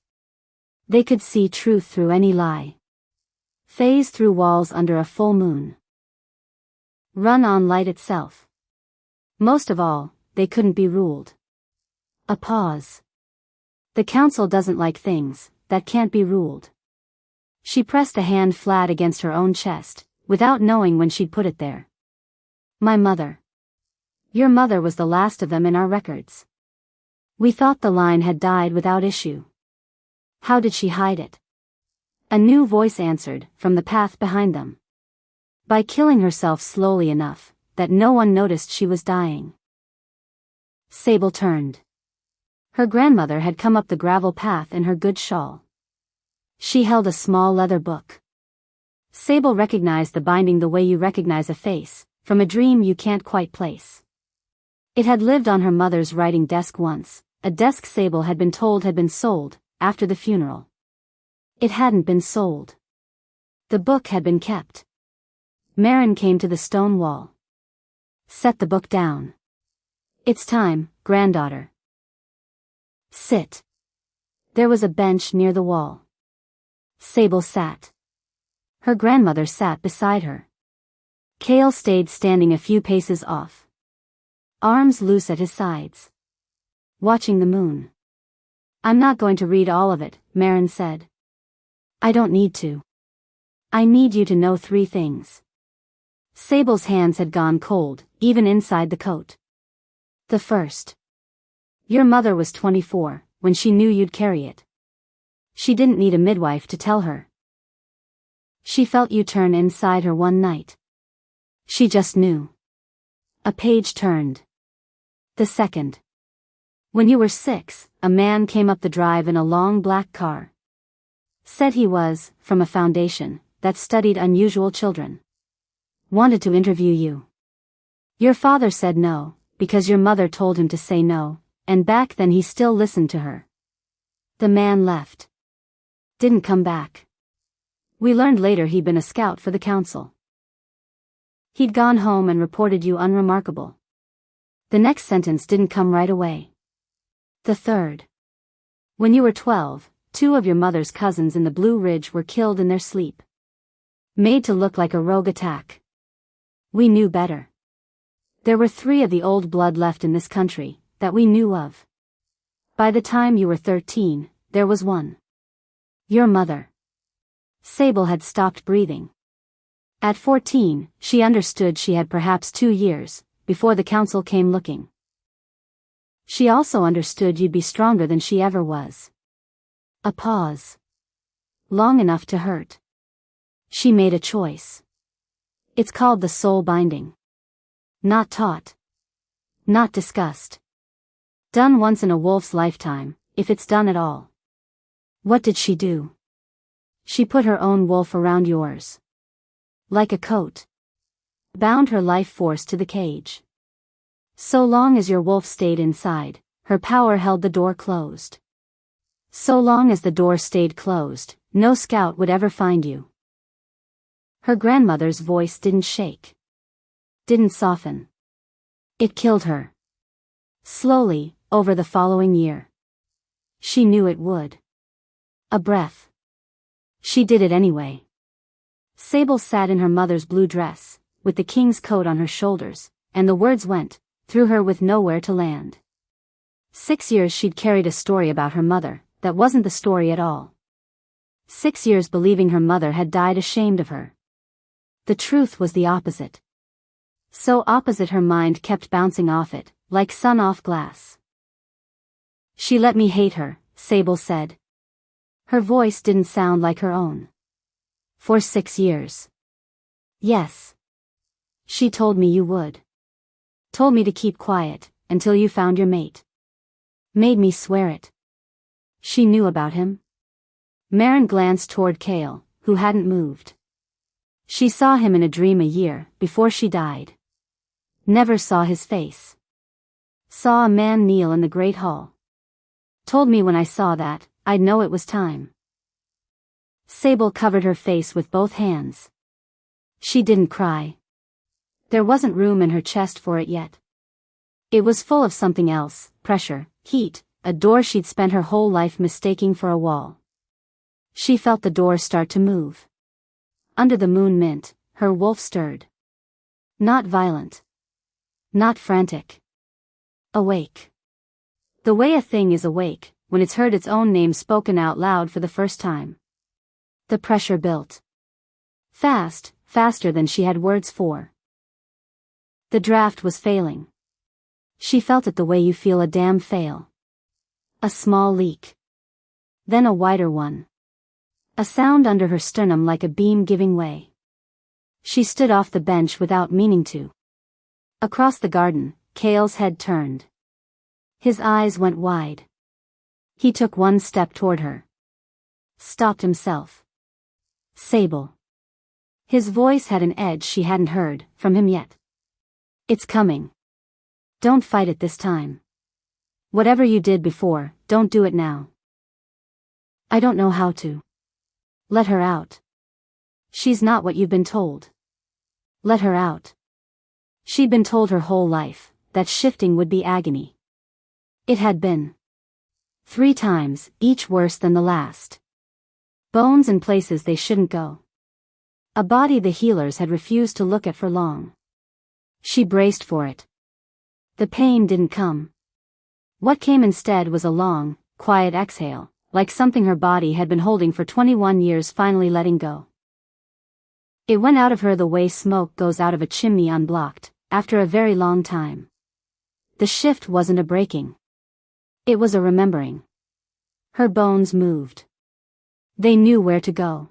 They could see truth through any lie. Phase through walls under a full moon. Run on light itself. Most of all, they couldn't be ruled. A pause. The council doesn't like things that can't be ruled. She pressed a hand flat against her own chest, without knowing when she'd put it there. My mother. Your mother was the last of them in our records. We thought the line had died without issue. How did she hide it? A new voice answered, from the path behind them. By killing herself slowly enough, that no one noticed she was dying. Sable turned. Her grandmother had come up the gravel path in her good shawl. She held a small leather book. Sable recognized the binding the way you recognize a face, from a dream you can't quite place. It had lived on her mother's writing desk once, a desk Sable had been told had been sold, after the funeral. It hadn't been sold. The book had been kept. Marin came to the stone wall. Set the book down. It's time, granddaughter. Sit. There was a bench near the wall. Sable sat. Her grandmother sat beside her. Kale stayed standing a few paces off. Arms loose at his sides. Watching the moon. I'm not going to read all of it, Marin said. I don't need to. I need you to know 3 things. Sable's hands had gone cold, even inside the coat. The first. Your mother was 24, when she knew you'd carry it. She didn't need a midwife to tell her. She felt you turn inside her one night. She just knew. A page turned. The second. When you were 6, a man came up the drive in a long black car. Said he was, from a foundation, that studied unusual children. Wanted to interview you. Your father said no, because your mother told him to say no, and back then he still listened to her. The man left. Didn't come back. We learned later he'd been a scout for the council. He'd gone home and reported you unremarkable. The next sentence didn't come right away. The third. When you were 12, 2 of your mother's cousins in the Blue Ridge were killed in their sleep. Made to look like a rogue attack. We knew better. There were 3 of the old blood left in this country, that we knew of. By the time you were 13, there was 1. Your mother. Sable had stopped breathing. At 14, she understood she had perhaps 2 years, before the council came looking. She also understood you'd be stronger than she ever was. A pause. Long enough to hurt. She made a choice. It's called the soul binding. Not taught. Not discussed. Done once in a wolf's lifetime, if it's done at all. What did she do? She put her own wolf around yours. Like a coat. Bound her life force to the cage. So long as your wolf stayed inside, her power held the door closed. So long as the door stayed closed, no scout would ever find you. Her grandmother's voice didn't shake. Didn't soften. It killed her. Slowly, over the following year. She knew it would. A breath. She did it anyway. Sable sat in her mother's blue dress, with the king's coat on her shoulders, and the words went through her with nowhere to land. 6 years she'd carried a story about her mother, that wasn't the story at all. 6 years believing her mother had died ashamed of her. The truth was the opposite. So opposite her mind kept bouncing off it, like sun off glass. She let me hate her, Sable said. Her voice didn't sound like her own. For 6 years. Yes. She told me you would. Told me to keep quiet, until you found your mate. Made me swear it. She knew about him. Maren glanced toward Kale, who hadn't moved. She saw him in a dream a year before she died. Never saw his face. Saw a man kneel in the great hall. Told me when I saw that, I'd know it was time. Sable covered her face with both hands. She didn't cry. There wasn't room in her chest for it yet. It was full of something else, pressure, heat, a door she'd spent her whole life mistaking for a wall. She felt the door start to move. Under the moon mint, her wolf stirred. Not violent. Not frantic. Awake. The way a thing is awake, when it's heard its own name spoken out loud for the first time. The pressure built. Fast, faster than she had words for. The draft was failing. She felt it the way you feel a dam fail. A small leak. Then a wider one. A sound under her sternum like a beam giving way. She stood off the bench without meaning to. Across the garden, Kale's head turned. His eyes went wide. He took one step toward her. Stopped himself. Sable. His voice had an edge she hadn't heard from him yet. It's coming. Don't fight it this time. Whatever you did before, don't do it now. I don't know how to. Let her out. She's not what you've been told. Let her out. She'd been told her whole life that shifting would be agony. It had been. 3 times, each worse than the last. Bones in places they shouldn't go. A body the healers had refused to look at for long. She braced for it. The pain didn't come. What came instead was a long, quiet exhale, like something her body had been holding for 21 years finally letting go. It went out of her the way smoke goes out of a chimney unblocked, after a very long time. The shift wasn't a breaking. It was a remembering. Her bones moved. They knew where to go.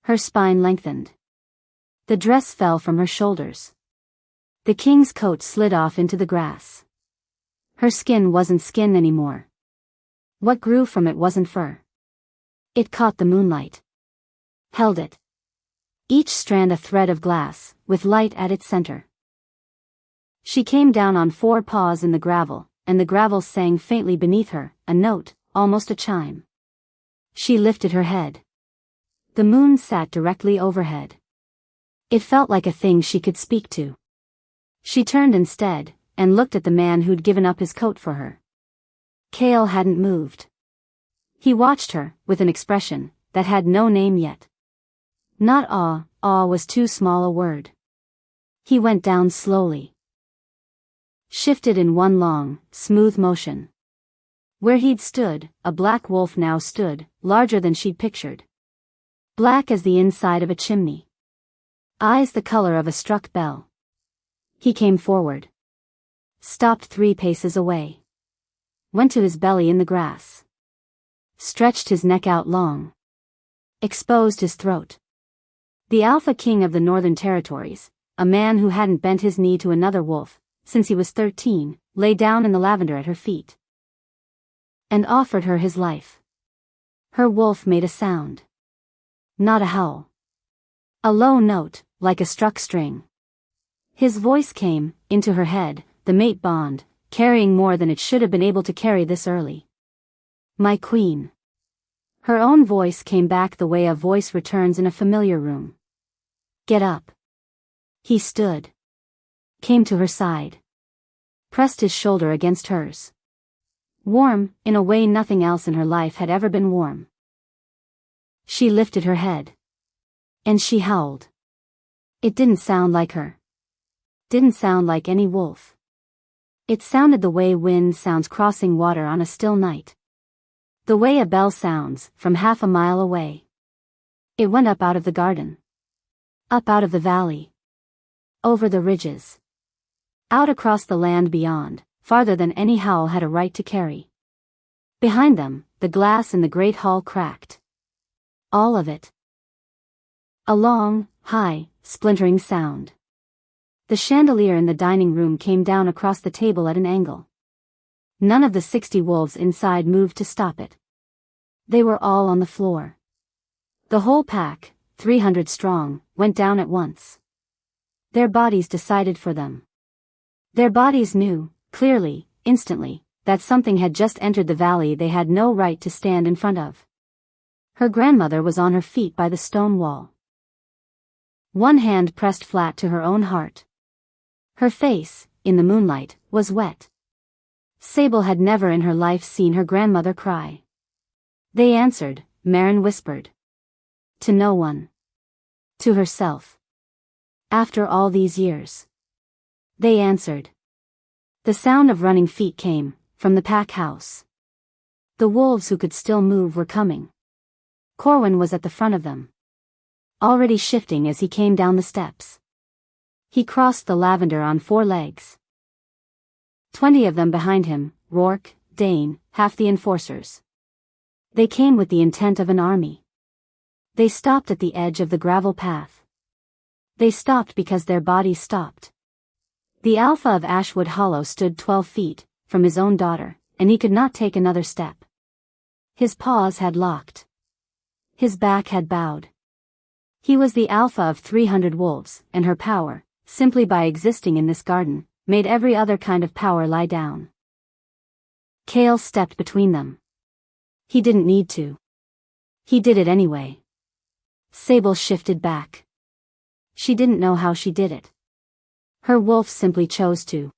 Her spine lengthened. The dress fell from her shoulders. The king's coat slid off into the grass. Her skin wasn't skin anymore. What grew from it wasn't fur. It caught the moonlight. Held it. Each strand a thread of glass, with light at its center. She came down on 4 paws in the gravel, and the gravel sang faintly beneath her, a note, almost a chime. She lifted her head. The moon sat directly overhead. It felt like a thing she could speak to. She turned instead, and looked at the man who'd given up his coat for her. Kale hadn't moved. He watched her, with an expression that had no name yet. Not awe, awe was too small a word. He went down slowly. Shifted in one long, smooth motion. Where he'd stood, a black wolf now stood, larger than she'd pictured. Black as the inside of a chimney. Eyes the color of a struck bell. He came forward. Stopped 3 paces away. Went to his belly in the grass. Stretched his neck out long. Exposed his throat. The alpha king of the Northern Territories, a man who hadn't bent his knee to another wolf since he was 13, lay down in the lavender at her feet. And offered her his life. Her wolf made a sound. Not a howl. A low note, like a struck string. His voice came, into her head, the mate bond, carrying more than it should have been able to carry this early. My queen. Her own voice came back the way a voice returns in a familiar room. Get up. He stood. Came to her side. Pressed his shoulder against hers. Warm, in a way nothing else in her life had ever been warm. She lifted her head. And she howled. It didn't sound like her. Didn't sound like any wolf. It sounded the way wind sounds crossing water on a still night. The way a bell sounds, from half a mile away. It went up out of the garden. Up out of the valley. Over the ridges. Out across the land beyond, farther than any howl had a right to carry. Behind them, the glass in the great hall cracked. All of it. A long, high, splintering sound. The chandelier in the dining room came down across the table at an angle. None of the 60 wolves inside moved to stop it. They were all on the floor. The whole pack, 300 strong, went down at once. Their bodies decided for them. Their bodies knew, clearly, instantly, that something had just entered the valley they had no right to stand in front of. Her grandmother was on her feet by the stone wall. One hand pressed flat to her own heart. Her face, in the moonlight, was wet. Sable had never in her life seen her grandmother cry. They answered, Marin whispered. To no one. To herself. After all these years. They answered. The sound of running feet came, from the pack house. The wolves who could still move were coming. Corwin was at the front of them. Already shifting as he came down the steps. He crossed the lavender on 4 legs. 20 of them behind him, Rourke, Dane, half the enforcers. They came with the intent of an army. They stopped at the edge of the gravel path. They stopped because their bodies stopped. The Alpha of Ashwood Hollow stood 12 feet, from his own daughter, and he could not take another step. His paws had locked. His back had bowed. He was the alpha of 300 wolves, and her power, simply by existing in this garden, made every other kind of power lie down. Kale stepped between them. He didn't need to. He did it anyway. Sable shifted back. She didn't know how she did it. Her wolf simply chose to.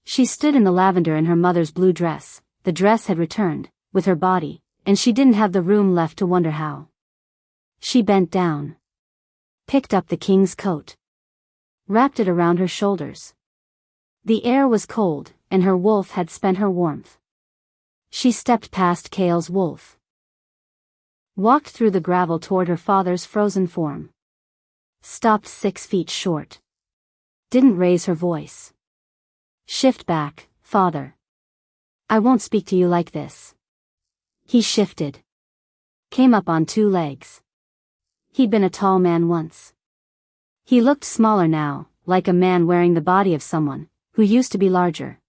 She stood in the lavender in her mother's blue dress. The dress had returned, with her body, and she didn't have the room left to wonder how. She bent down. Picked up the king's coat. Wrapped it around her shoulders. The air was cold, and her wolf had spent her warmth. She stepped past Kale's wolf. Walked through the gravel toward her father's frozen form. Stopped 6 feet short. Didn't raise her voice. Shift back, father. I won't speak to you like this. He shifted. Came up on 2 legs. He'd been a tall man once. He looked smaller now, like a man wearing the body of someone who used to be larger.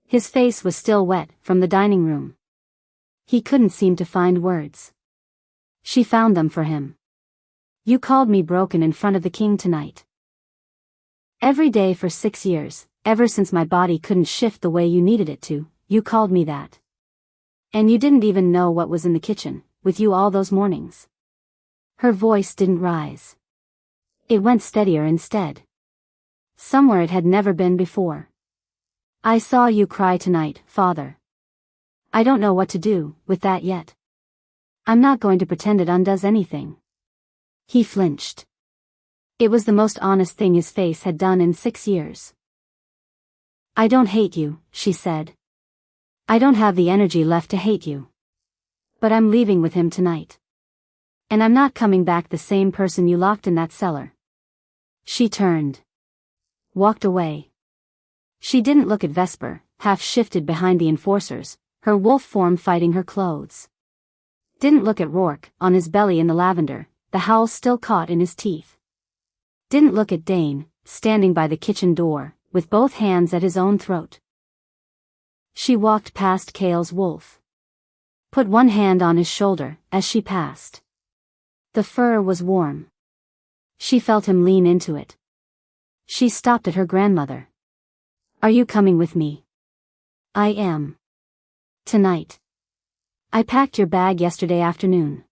His face was still wet from the dining room. He couldn't seem to find words. She found them for him. You called me broken in front of the king tonight. Every day for 6 years, ever since my body couldn't shift the way you needed it to, you called me that. And you didn't even know what was in the kitchen, with you all those mornings. Her voice didn't rise. It went steadier instead. Somewhere it had never been before. I saw you cry tonight, father. I don't know what to do with that yet. I'm not going to pretend it undoes anything. He flinched. It was the most honest thing his face had done in 6 years. I don't hate you, she said. I don't have the energy left to hate you. But I'm leaving with him tonight. And I'm not coming back the same person you locked in that cellar. She turned. Walked away. She didn't look at Vesper, half shifted behind the enforcers, her wolf form fighting her clothes. Didn't look at Rourke, on his belly in the lavender, the howl still caught in his teeth. Didn't look at Dane, standing by the kitchen door, with both hands at his own throat. She walked past Kale's wolf. Put one hand on his shoulder, as she passed. The fur was warm. She felt him lean into it. She stopped at her grandmother. Are you coming with me? I am. Tonight. I packed your bag yesterday afternoon.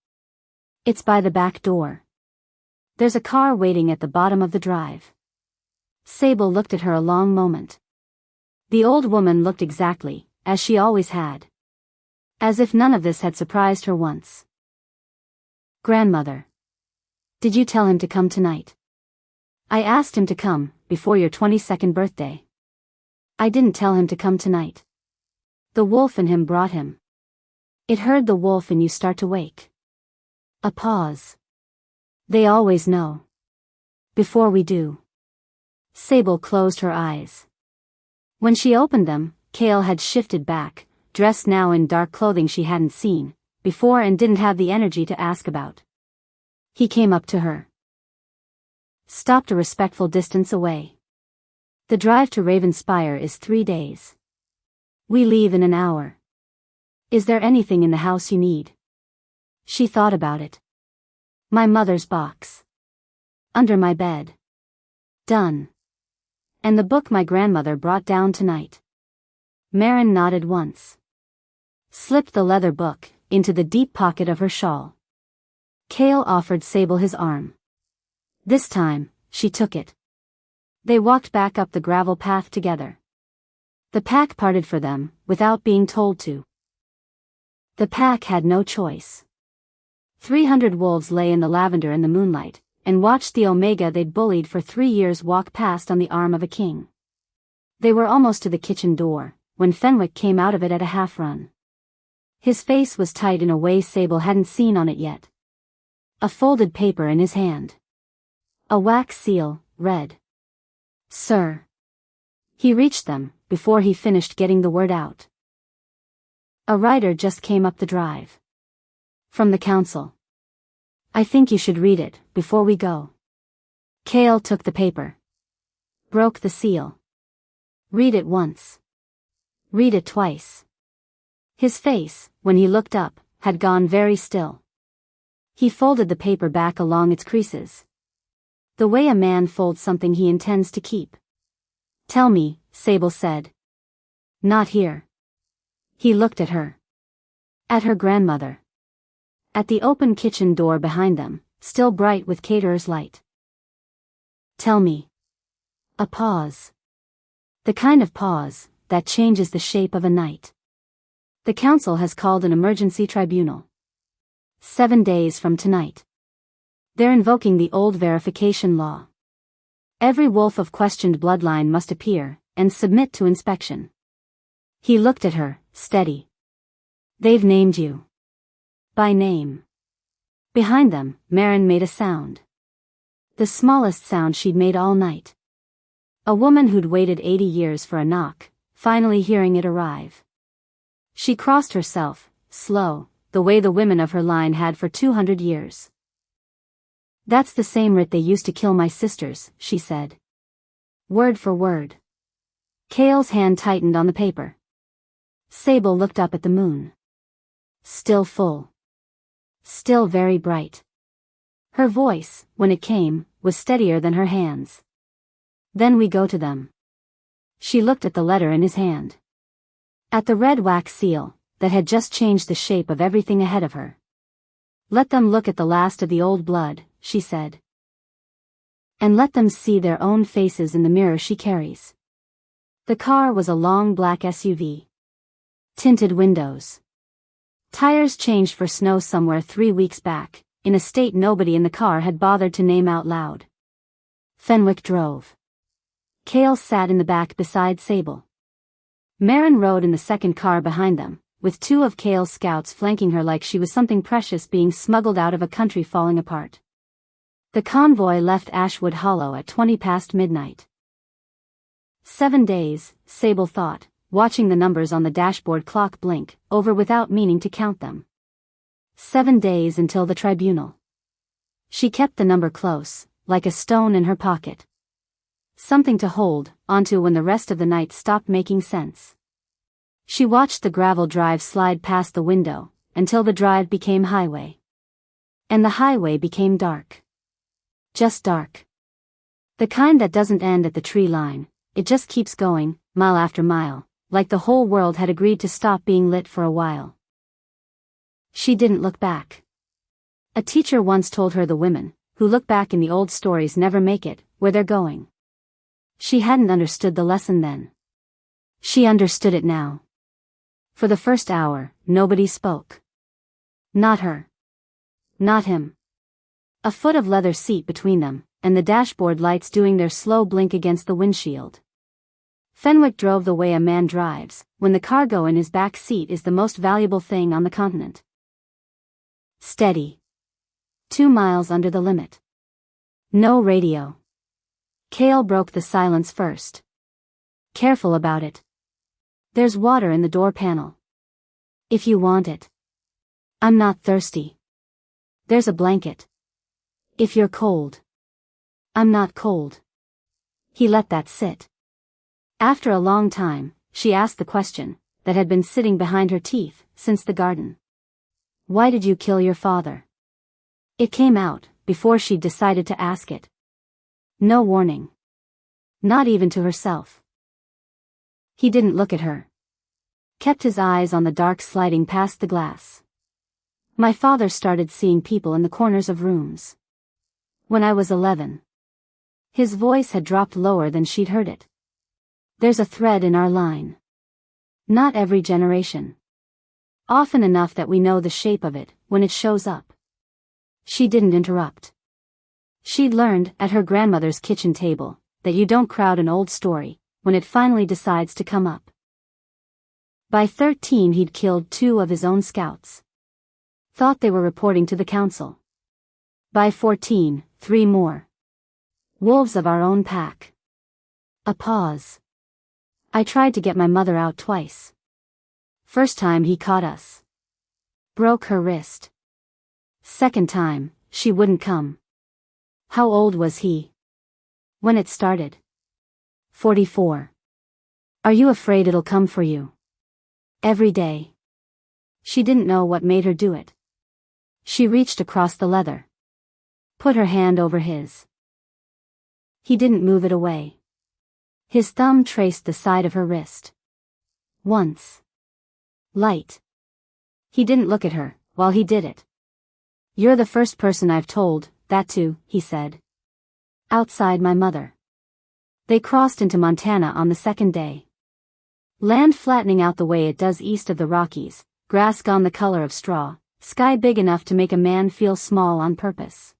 It's by the back door. There's a car waiting at the bottom of the drive. Sable looked at her a long moment. The old woman looked exactly, as she always had. As if none of this had surprised her once. Grandmother. Did you tell him to come tonight? I asked him to come, before your 22nd birthday. I didn't tell him to come tonight. The wolf in him brought him. It heard the wolf in you start to wake. A pause. They always know. Before we do. Sable closed her eyes. When she opened them, Kale had shifted back, dressed now in dark clothing she hadn't seen before and didn't have the energy to ask about. He came up to her. Stopped a respectful distance away. The drive to Ravenspire is 3 days. We leave in an hour. Is there anything in the house you need? She thought about it. My mother's box. Under my bed. Done. And the book my grandmother brought down tonight. Maren nodded once. Slipped the leather book into the deep pocket of her shawl. Kale offered Sable his arm. This time, she took it. They walked back up the gravel path together. The pack parted for them, without being told to. The pack had no choice. 300 wolves lay in the lavender in the moonlight, and watched the Omega they'd bullied for 3 years walk past on the arm of a king. They were almost to the kitchen door, when Fenwick came out of it at a half-run. His face was tight in a way Sable hadn't seen on it yet. A folded paper in his hand. A wax seal, read. Sir. He reached them, before he finished getting the word out. A rider just came up the drive. From the council. I think you should read it, before we go. Kale took the paper. Broke the seal. Read it once. Read it twice. His face, when he looked up, had gone very still. He folded the paper back along its creases. The way a man folds something he intends to keep. Tell me, Sable said. Not here. He looked at her. At her grandmother. At the open kitchen door behind them, still bright with caterer's light. Tell me. A pause. The kind of pause that changes the shape of a night. The council has called an emergency tribunal. 7 days from tonight. They're invoking the old verification law. Every wolf of questioned bloodline must appear and submit to inspection. He looked at her, steady. They've named you. By name. Behind them, Maren made a sound. The smallest sound she'd made all night. A woman who'd waited 80 years for a knock, finally hearing it arrive. She crossed herself, slow, the way the women of her line had for 200 years. That's the same writ they used to kill my sisters, she said. Word for word. Kale's hand tightened on the paper. Sable looked up at the moon. Still full. Still very bright. Her voice, when it came, was steadier than her hands. Then we go to them. She looked at the letter in his hand. At the red wax seal, that had just changed the shape of everything ahead of her. Let them look at the last of the old blood, she said. And let them see their own faces in the mirror she carries. The car was a long black SUV. Tinted windows. Tires changed for snow somewhere 3 weeks back, in a state nobody in the car had bothered to name out loud. Fenwick drove. Kale sat in the back beside Sable. Maren rode in the second car behind them, with 2 of Kale's scouts flanking her like she was something precious being smuggled out of a country falling apart. The convoy left Ashwood Hollow at 20 past midnight. 7 days, Sable thought, watching the numbers on the dashboard clock blink over without meaning to count them. 7 days until the tribunal. She kept the number close, like a stone in her pocket. Something to hold onto when the rest of the night stopped making sense. She watched the gravel drive slide past the window, until the drive became highway. And the highway became dark. Just dark. The kind that doesn't end at the tree line, it just keeps going, mile after mile, like the whole world had agreed to stop being lit for a while. She didn't look back. A teacher once told her the women, who look back in the old stories never make it, where they're going. She hadn't understood the lesson then. She understood it now. For the first hour, nobody spoke. Not her. Not him. A foot of leather seat between them, and the dashboard lights doing their slow blink against the windshield. Fenwick drove the way a man drives, when the cargo in his back seat is the most valuable thing on the continent. Steady. 2 miles under the limit. No radio. Kale broke the silence first. Careful about it. There's water in the door panel. If you want it. I'm not thirsty. There's a blanket. If you're cold. I'm not cold. He let that sit. After a long time, she asked the question, that had been sitting behind her teeth since the garden. "Why did you kill your father?" It came out, before she'd decided to ask it. No warning. Not even to herself. He didn't look at her. Kept his eyes on the dark sliding past the glass. "My father started seeing people in the corners of rooms. When I was 11. His voice had dropped lower than she'd heard it. "There's a thread in our line. Not every generation. Often enough that we know the shape of it when it shows up." She didn't interrupt. She'd learned, at her grandmother's kitchen table, that you don't crowd an old story when it finally decides to come up. By 13 he'd killed 2 of his own scouts. Thought they were reporting to the council. By 14, 3 more. Wolves of our own pack. A pause. "I tried to get my mother out twice. First time he caught us. Broke her wrist. Second time, she wouldn't come." "How old was he when it started?" 44. "Are you afraid it'll come for you?" "Every day." She didn't know what made her do it. She reached across the leather. Put her hand over his. He didn't move it away. His thumb traced the side of her wrist. Once. Light. He didn't look at her while he did it. "You're the first person I've told that to," he said. "Outside my mother." They crossed into Montana on the second day. Land flattening out the way it does east of the Rockies, grass gone the color of straw, sky big enough to make a man feel small on purpose.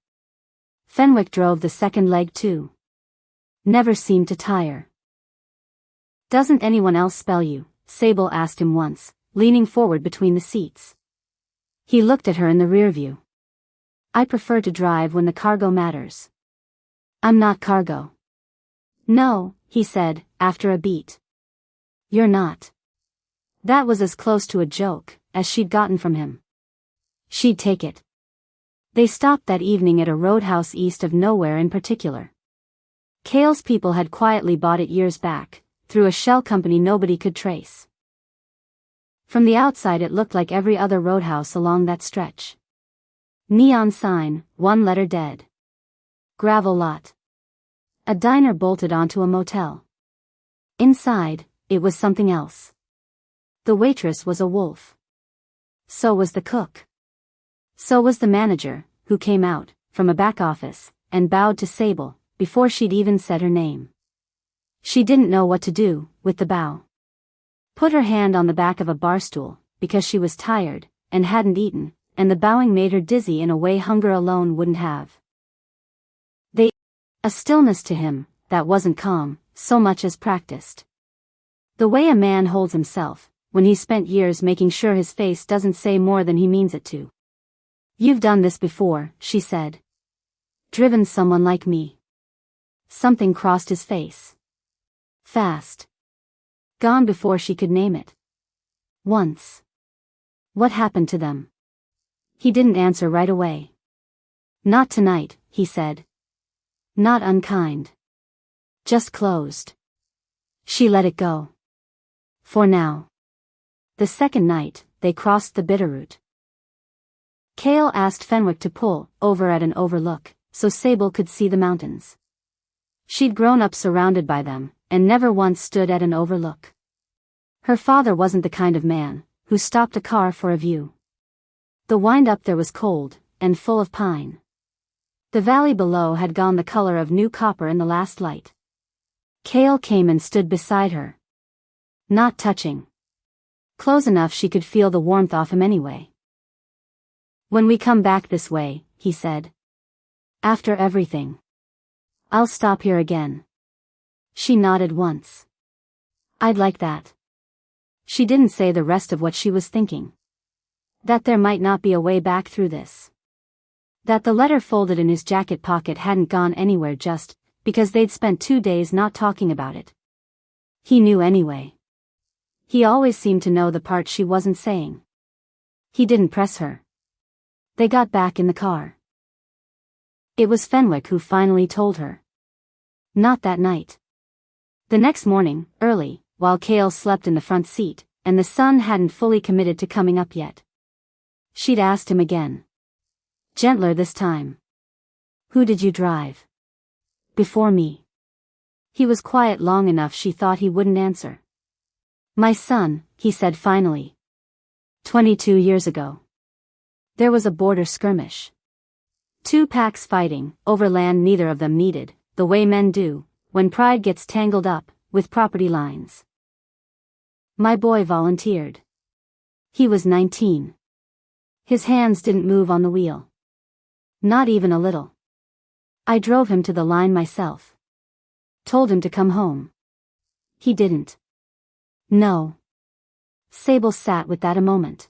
Fenwick drove the second leg too. Never seemed to tire. "Doesn't anyone else spell you?" Sable asked him once, leaning forward between the seats. He looked at her in the rear view. "I prefer to drive when the cargo matters." "I'm not cargo." "No," he said, after a beat. "You're not." That was as close to a joke as she'd gotten from him. She'd take it. They stopped that evening at a roadhouse east of nowhere in particular. Kale's people had quietly bought it years back, through a shell company nobody could trace. From the outside it looked like every other roadhouse along that stretch. Neon sign, 1 letter dead. Gravel lot. A diner bolted onto a motel. Inside, it was something else. The waitress was a wolf. So was the cook. So was the manager, who came out, from a back office, and bowed to Sable, before she'd even said her name. She didn't know what to do with the bow. Put her hand on the back of a bar stool, because she was tired, and hadn't eaten, and the bowing made her dizzy in a way hunger alone wouldn't have. A stillness to him, that wasn't calm, so much as practiced. The way a man holds himself, when he's spent years making sure his face doesn't say more than he means it to. "You've done this before," she said. "Driven someone like me." Something crossed his face. Fast. Gone before she could name it. Once. What happened to them? He didn't answer right away. "Not tonight," he said. "Not unkind. Just closed." She let it go. For now. The second night, they crossed the Bitterroot. Kale asked Fenwick to pull over at an overlook, so Sable could see the mountains. She'd grown up surrounded by them, and never once stood at an overlook. Her father wasn't the kind of man who stopped a car for a view. The wind up there was cold, and full of pine. The valley below had gone the color of new copper in the last light. Kale came and stood beside her. Not touching. Close enough she could feel the warmth off him anyway. "When we come back this way," he said. "After everything. I'll stop here again." She nodded once. "I'd like that." She didn't say the rest of what she was thinking. That there might not be a way back through this. That the letter folded in his jacket pocket hadn't gone anywhere just because they'd spent 2 days not talking about it. He knew anyway. He always seemed to know the part she wasn't saying. He didn't press her. They got back in the car. It was Fenwick who finally told her. Not that night. The next morning, early, while Kale slept in the front seat, and the sun hadn't fully committed to coming up yet. She'd asked him again. Gentler this time. Who did you drive? Before me. He was quiet long enough she thought he wouldn't answer. My son, he said finally. 22 years ago. There was a border skirmish. 2 packs fighting, over land neither of them needed, the way men do, when pride gets tangled up with property lines. My boy volunteered. He was 19. His hands didn't move on the wheel. Not even a little. I drove him to the line myself. Told him to come home. He didn't. No. Sable sat with that a moment.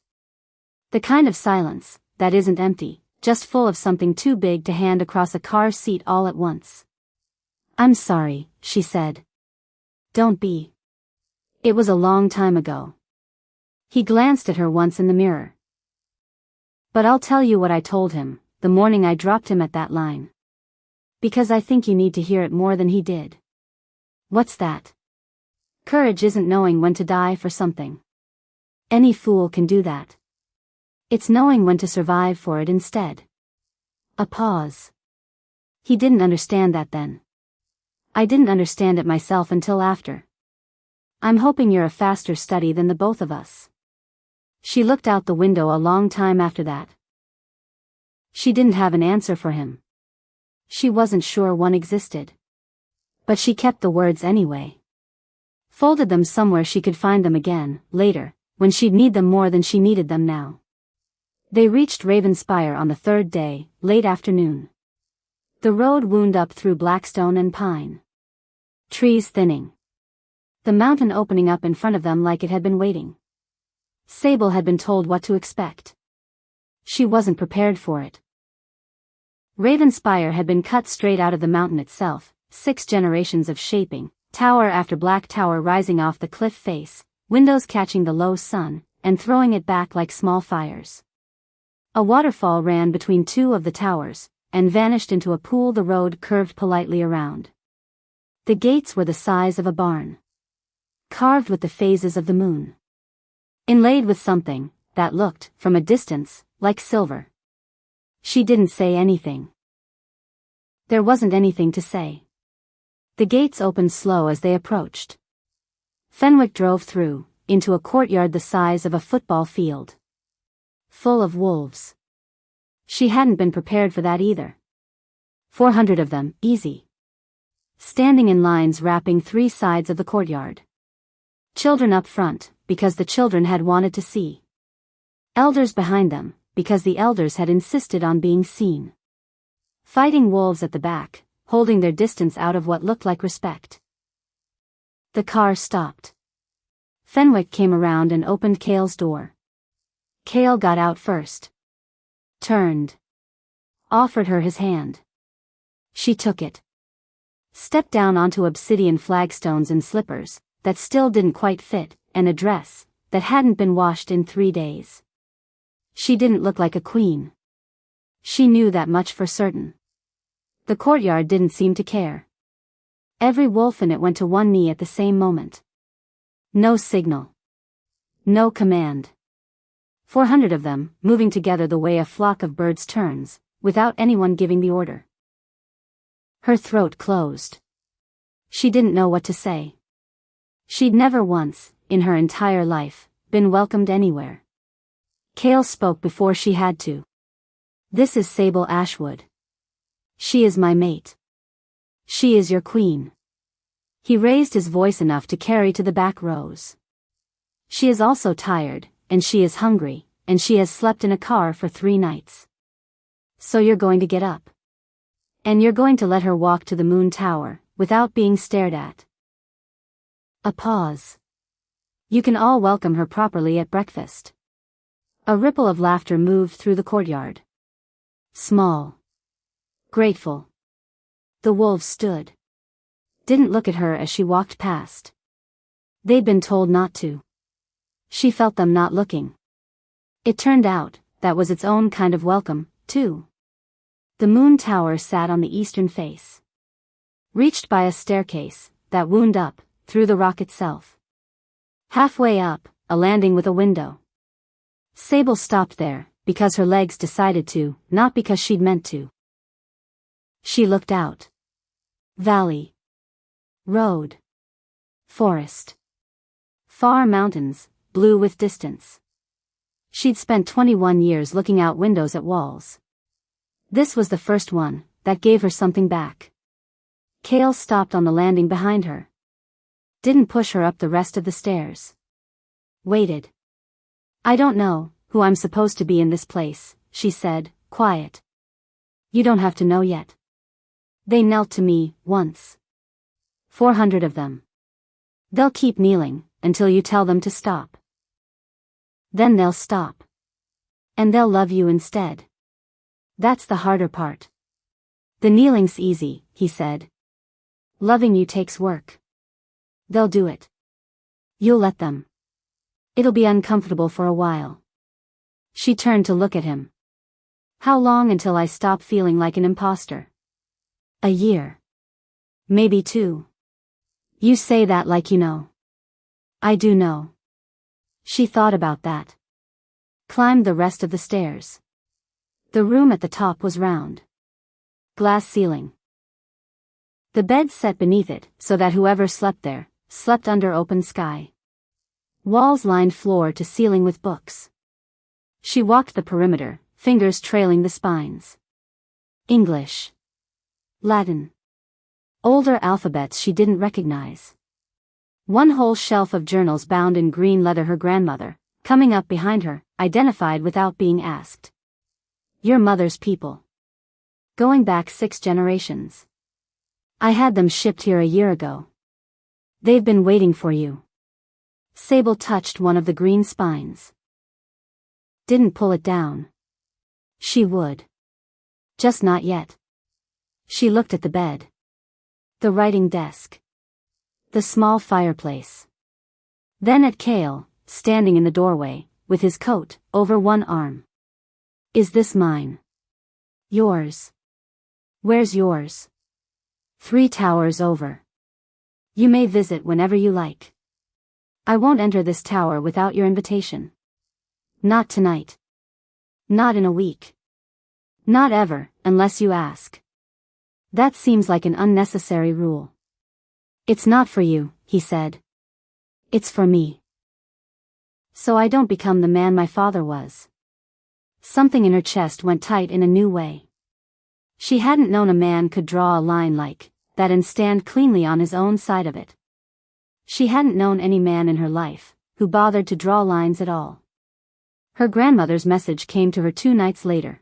The kind of silence that isn't empty, just full of something too big to hand across a car seat all at once. I'm sorry, she said. Don't be. It was a long time ago. He glanced at her once in the mirror. But I'll tell you what I told him, the morning I dropped him at that line. Because I think you need to hear it more than he did. What's that? Courage isn't knowing when to die for something. Any fool can do that. It's knowing when to survive for it instead. A pause. He didn't understand that then. I didn't understand it myself until after. I'm hoping you're a faster study than the both of us. She looked out the window a long time after that. She didn't have an answer for him. She wasn't sure one existed. But she kept the words anyway. Folded them somewhere she could find them again, later, when she'd need them more than she needed them now. They reached Ravenspire on the 3rd day, late afternoon. The road wound up through blackstone and pine. Trees thinning. The mountain opening up in front of them like it had been waiting. Sable had been told what to expect. She wasn't prepared for it. Ravenspire had been cut straight out of the mountain itself, 6 generations of shaping, tower after black tower rising off the cliff face, windows catching the low sun, and throwing it back like small fires. A waterfall ran between 2 of the towers, and vanished into a pool the road curved politely around. The gates were the size of a barn. Carved with the phases of the moon. Inlaid with something that looked, from a distance, like silver. She didn't say anything. There wasn't anything to say. The gates opened slow as they approached. Fenwick drove through, into a courtyard the size of a football field. Full of wolves. She hadn't been prepared for that either. 400 of them, easy. Standing in lines wrapping 3 sides of the courtyard. Children up front, because the children had wanted to see. Elders behind them, because the elders had insisted on being seen. Fighting wolves at the back, holding their distance out of what looked like respect. The car stopped. Fenwick came around and opened Kale's door. Kale got out first. Turned. Offered her his hand. She took it. Stepped down onto obsidian flagstones in slippers, that still didn't quite fit, and a dress, that hadn't been washed in 3 days. She didn't look like a queen. She knew that much for certain. The courtyard didn't seem to care. Every wolf in it went to one knee at the same moment. No signal. No command. 400 of them, moving together the way a flock of birds turns, without anyone giving the order. Her throat closed. She didn't know what to say. She'd never once, in her entire life, been welcomed anywhere. Kale spoke before she had to. This is Sable Ashwood. She is my mate. She is your queen. He raised his voice enough to carry to the back rows. She is also tired, and she is hungry, and she has slept in a car for 3 nights. So you're going to get up. And you're going to let her walk to the moon tower, without being stared at. A pause. You can all welcome her properly at breakfast. A ripple of laughter moved through the courtyard. Small. Grateful. The wolves stood. Didn't look at her as she walked past. They'd been told not to. She felt them not looking. It turned out, that was its own kind of welcome, too. The moon tower sat on the eastern face. Reached by a staircase, that wound up, through the rock itself. Halfway up, a landing with a window. Sable stopped there, because her legs decided to, not because she'd meant to. She looked out. Valley. Road. Forest. Far mountains, blue with distance. She'd spent 21 years looking out windows at walls. This was the first one that gave her something back. Kale stopped on the landing behind her. Didn't push her up the rest of the stairs. Waited. I don't know who I'm supposed to be in this place, she said, quiet. You don't have to know yet. They knelt to me, once. 400 of them. They'll keep kneeling, until you tell them to stop. Then they'll stop. And they'll love you instead. That's the harder part. The kneeling's easy, he said. Loving you takes work. They'll do it. You'll let them. It'll be uncomfortable for a while. She turned to look at him. How long until I stop feeling like an imposter? A year. Maybe 2. You say that like you know. I do know. She thought about that. Climbed the rest of the stairs. The room at the top was round. Glass ceiling. The bed set beneath it, so that whoever slept there, slept under open sky. Walls lined floor to ceiling with books. She walked the perimeter, fingers trailing the spines. English. Latin. Older alphabets she didn't recognize. One whole shelf of journals bound in green leather her grandmother, coming up behind her, identified without being asked. Your mother's people. Going back 6 generations. I had them shipped here a year ago. They've been waiting for you. Sable touched one of the green spines. Didn't pull it down. She would. Just not yet. She looked at the bed. The writing desk. The small fireplace. Then at Kale, standing in the doorway, with his coat over one arm. Is this mine? Yours. Where's yours? 3 towers over. You may visit whenever you like. I won't enter this tower without your invitation. Not tonight. Not in a week. Not ever, unless you ask. That seems like an unnecessary rule. It's not for you, he said. It's for me. So I don't become the man my father was. Something in her chest went tight in a new way. She hadn't known a man could draw a line like that and stand cleanly on his own side of it. She hadn't known any man in her life who bothered to draw lines at all. Her grandmother's message came to her 2 nights later.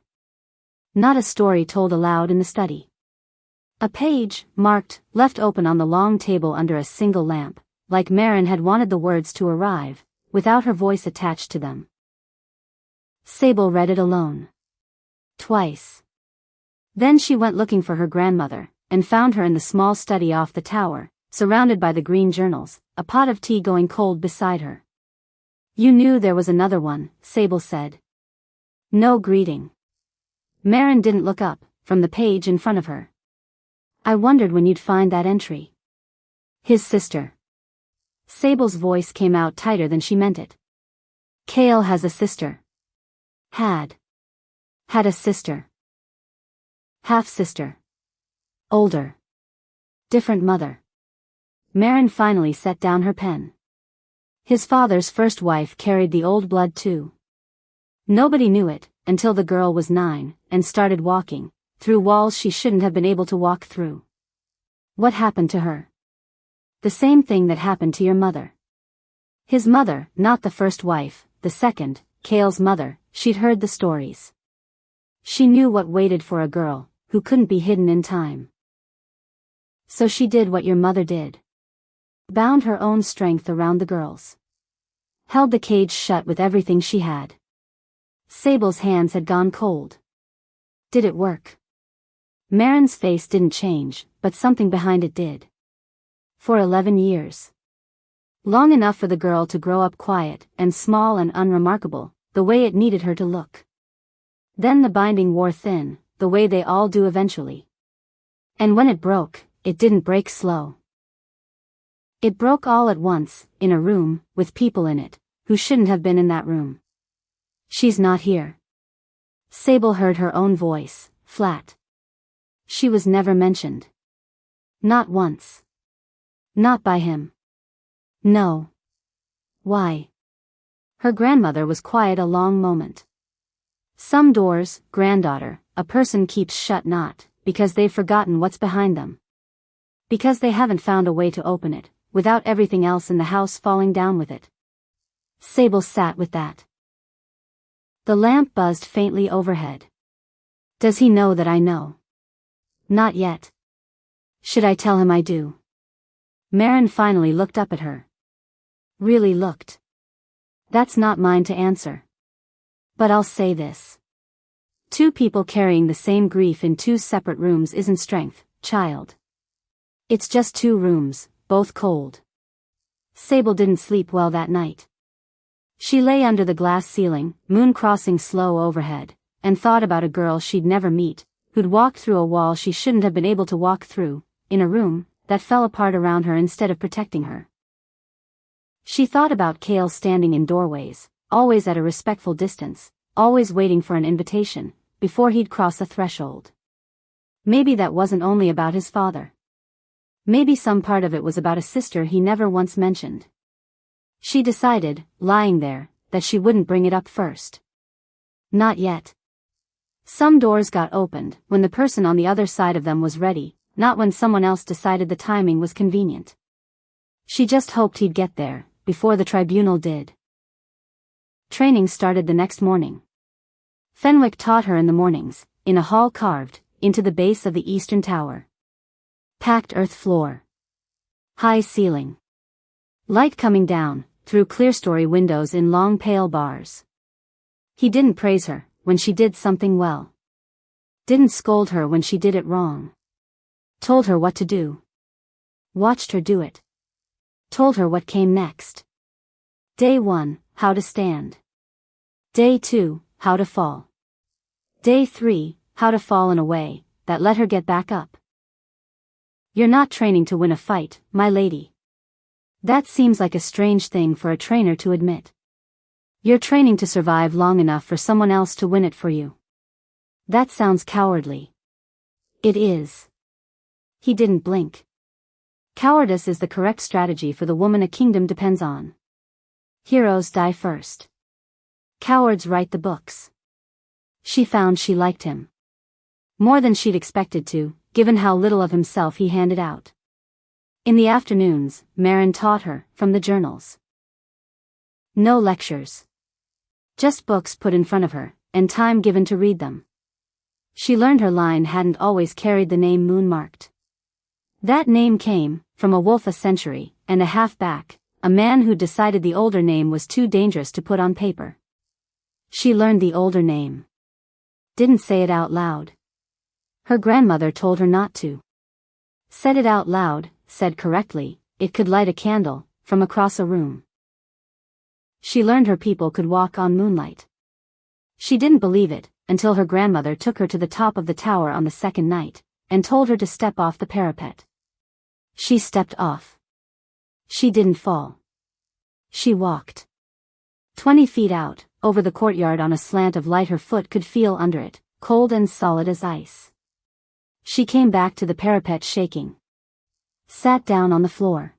Not a story told aloud in the study. A page, marked, left open on the long table under a single lamp, like Marin had wanted the words to arrive, without her voice attached to them. Sable read it alone. Twice. Then she went looking for her grandmother, and found her in the small study off the tower, surrounded by the green journals, a pot of tea going cold beside her. You knew there was another one, Sable said. No greeting. Marin didn't look up, from the page in front of her. I wondered when you'd find that entry. His sister. Sable's voice came out tighter than she meant it. Kale has a sister. Had a sister. Half-sister. Older. Different mother. Marin finally set down her pen. His father's first wife carried the old blood too. Nobody knew it, until the girl was 9, and started walking through walls she shouldn't have been able to walk through. What happened to her? The same thing that happened to your mother. His mother, not the first wife, the second, Kale's mother, she'd heard the stories. She knew what waited for a girl who couldn't be hidden in time. So she did what your mother did. Bound her own strength around the girl's. Held the cage shut with everything she had. Sable's hands had gone cold. Did it work? Marin's face didn't change, but something behind it did. For 11 years. Long enough for the girl to grow up quiet and small and unremarkable, the way it needed her to look. Then the binding wore thin, the way they all do eventually. And when it broke, it didn't break slow. It broke all at once, in a room, with people in it, who shouldn't have been in that room. She's not here. Sable heard her own voice, flat. She was never mentioned. Not once. Not by him. No. Why? Her grandmother was quiet a long moment. Some doors, granddaughter, a person keeps shut not because they've forgotten what's behind them. Because they haven't found a way to open it, without everything else in the house falling down with it. Sable sat with that. The lamp buzzed faintly overhead. Does he know that I know? Not yet. Should I tell him I do? Marin finally looked up at her. Really looked. That's not mine to answer. But I'll say this. Two people carrying the same grief in two separate rooms isn't strength, child. It's just two rooms, both cold. Sable didn't sleep well that night. She lay under the glass ceiling, moon crossing slow overhead, and thought about a girl she'd never meet, who'd walked through a wall she shouldn't have been able to walk through, in a room that fell apart around her instead of protecting her. She thought about Kale standing in doorways, always at a respectful distance, always waiting for an invitation, before he'd cross a threshold. Maybe that wasn't only about his father. Maybe some part of it was about a sister he never once mentioned. She decided, lying there, that she wouldn't bring it up first. Not yet. Some doors got opened when the person on the other side of them was ready, not when someone else decided the timing was convenient. She just hoped he'd get there, before the tribunal did. Training started the next morning. Fenwick taught her in the mornings, in a hall carved into the base of the eastern tower. Packed earth floor. High ceiling. Light coming down, through clerestory windows in long pale bars. He didn't praise her when she did something well. Didn't scold her when she did it wrong. Told her what to do. Watched her do it. Told her what came next. Day 1, how to stand. Day 2, how to fall. Day 3, how to fall in a way that let her get back up. You're not training to win a fight, my lady. That seems like a strange thing for a trainer to admit. You're training to survive long enough for someone else to win it for you. That sounds cowardly. It is. He didn't blink. Cowardice is the correct strategy for the woman a kingdom depends on. Heroes die first. Cowards write the books. She found she liked him. More than she'd expected to, given how little of himself he handed out. In the afternoons, Marin taught her, from the journals. No lectures. Just books put in front of her, and time given to read them. She learned her line hadn't always carried the name moon-marked. That name came from a wolf a century and a half back, a man who decided the older name was too dangerous to put on paper. She learned the older name. Didn't say it out loud. Her grandmother told her not to. Said it out loud, said correctly, it could light a candle, from across a room. She learned her people could walk on moonlight. She didn't believe it, until her grandmother took her to the top of the tower on the second night, and told her to step off the parapet. She stepped off. She didn't fall. She walked. 20 feet out, over the courtyard on a slant of light her foot could feel under it, cold and solid as ice. She came back to the parapet shaking. Sat down on the floor.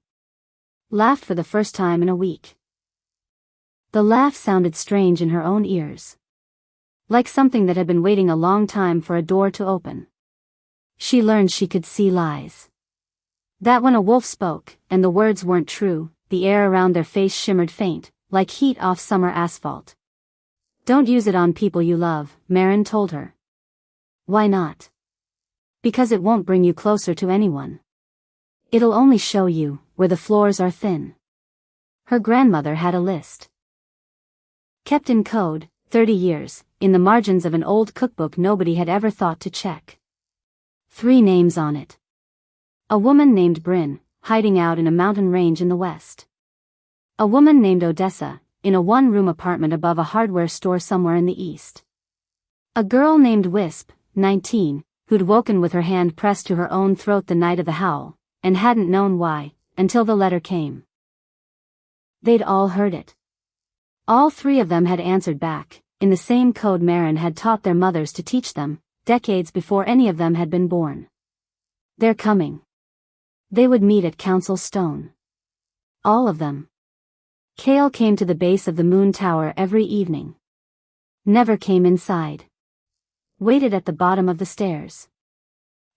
Laughed for the first time in a week. The laugh sounded strange in her own ears. Like something that had been waiting a long time for a door to open. She learned she could see lies. That when a wolf spoke, and the words weren't true, the air around their face shimmered faint, like heat off summer asphalt. Don't use it on people you love, Marin told her. Why not? Because it won't bring you closer to anyone. It'll only show you where the floors are thin. Her grandmother had a list. Kept in code, 30 years, in the margins of an old cookbook nobody had ever thought to check. 3 names on it. A woman named Bryn, hiding out in a mountain range in the west. A woman named Odessa, in a one-room apartment above a hardware store somewhere in the east. A girl named Wisp, 19, who'd woken with her hand pressed to her own throat the night of the howl, and hadn't known why, until the letter came. They'd all heard it. All three of them had answered back, in the same code Marin had taught their mothers to teach them, decades before any of them had been born. They're coming. They would meet at Council Stone. All of them. Kale came to the base of the moon tower every evening. Never came inside. Waited at the bottom of the stairs.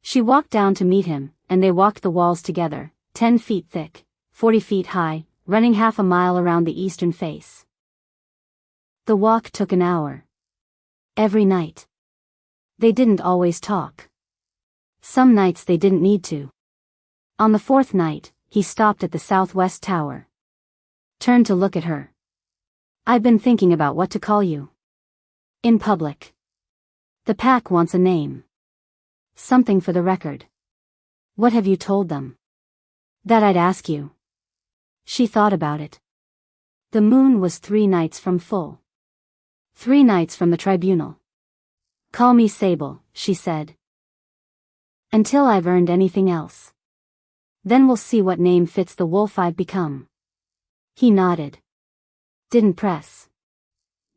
She walked down to meet him, and they walked the walls together, 10 feet thick, 40 feet high, running half a mile around the eastern face. The walk took an hour. Every night. They didn't always talk. Some nights they didn't need to. On the fourth night, he stopped at the southwest tower. Turned to look at her. I've been thinking about what to call you. In public. The pack wants a name. Something for the record. What have you told them? That I'd ask you. She thought about it. The moon was 3 nights from full. 3 nights from the tribunal. Call me Sable, she said. Until I've earned anything else. Then we'll see what name fits the wolf I've become. He nodded. Didn't press.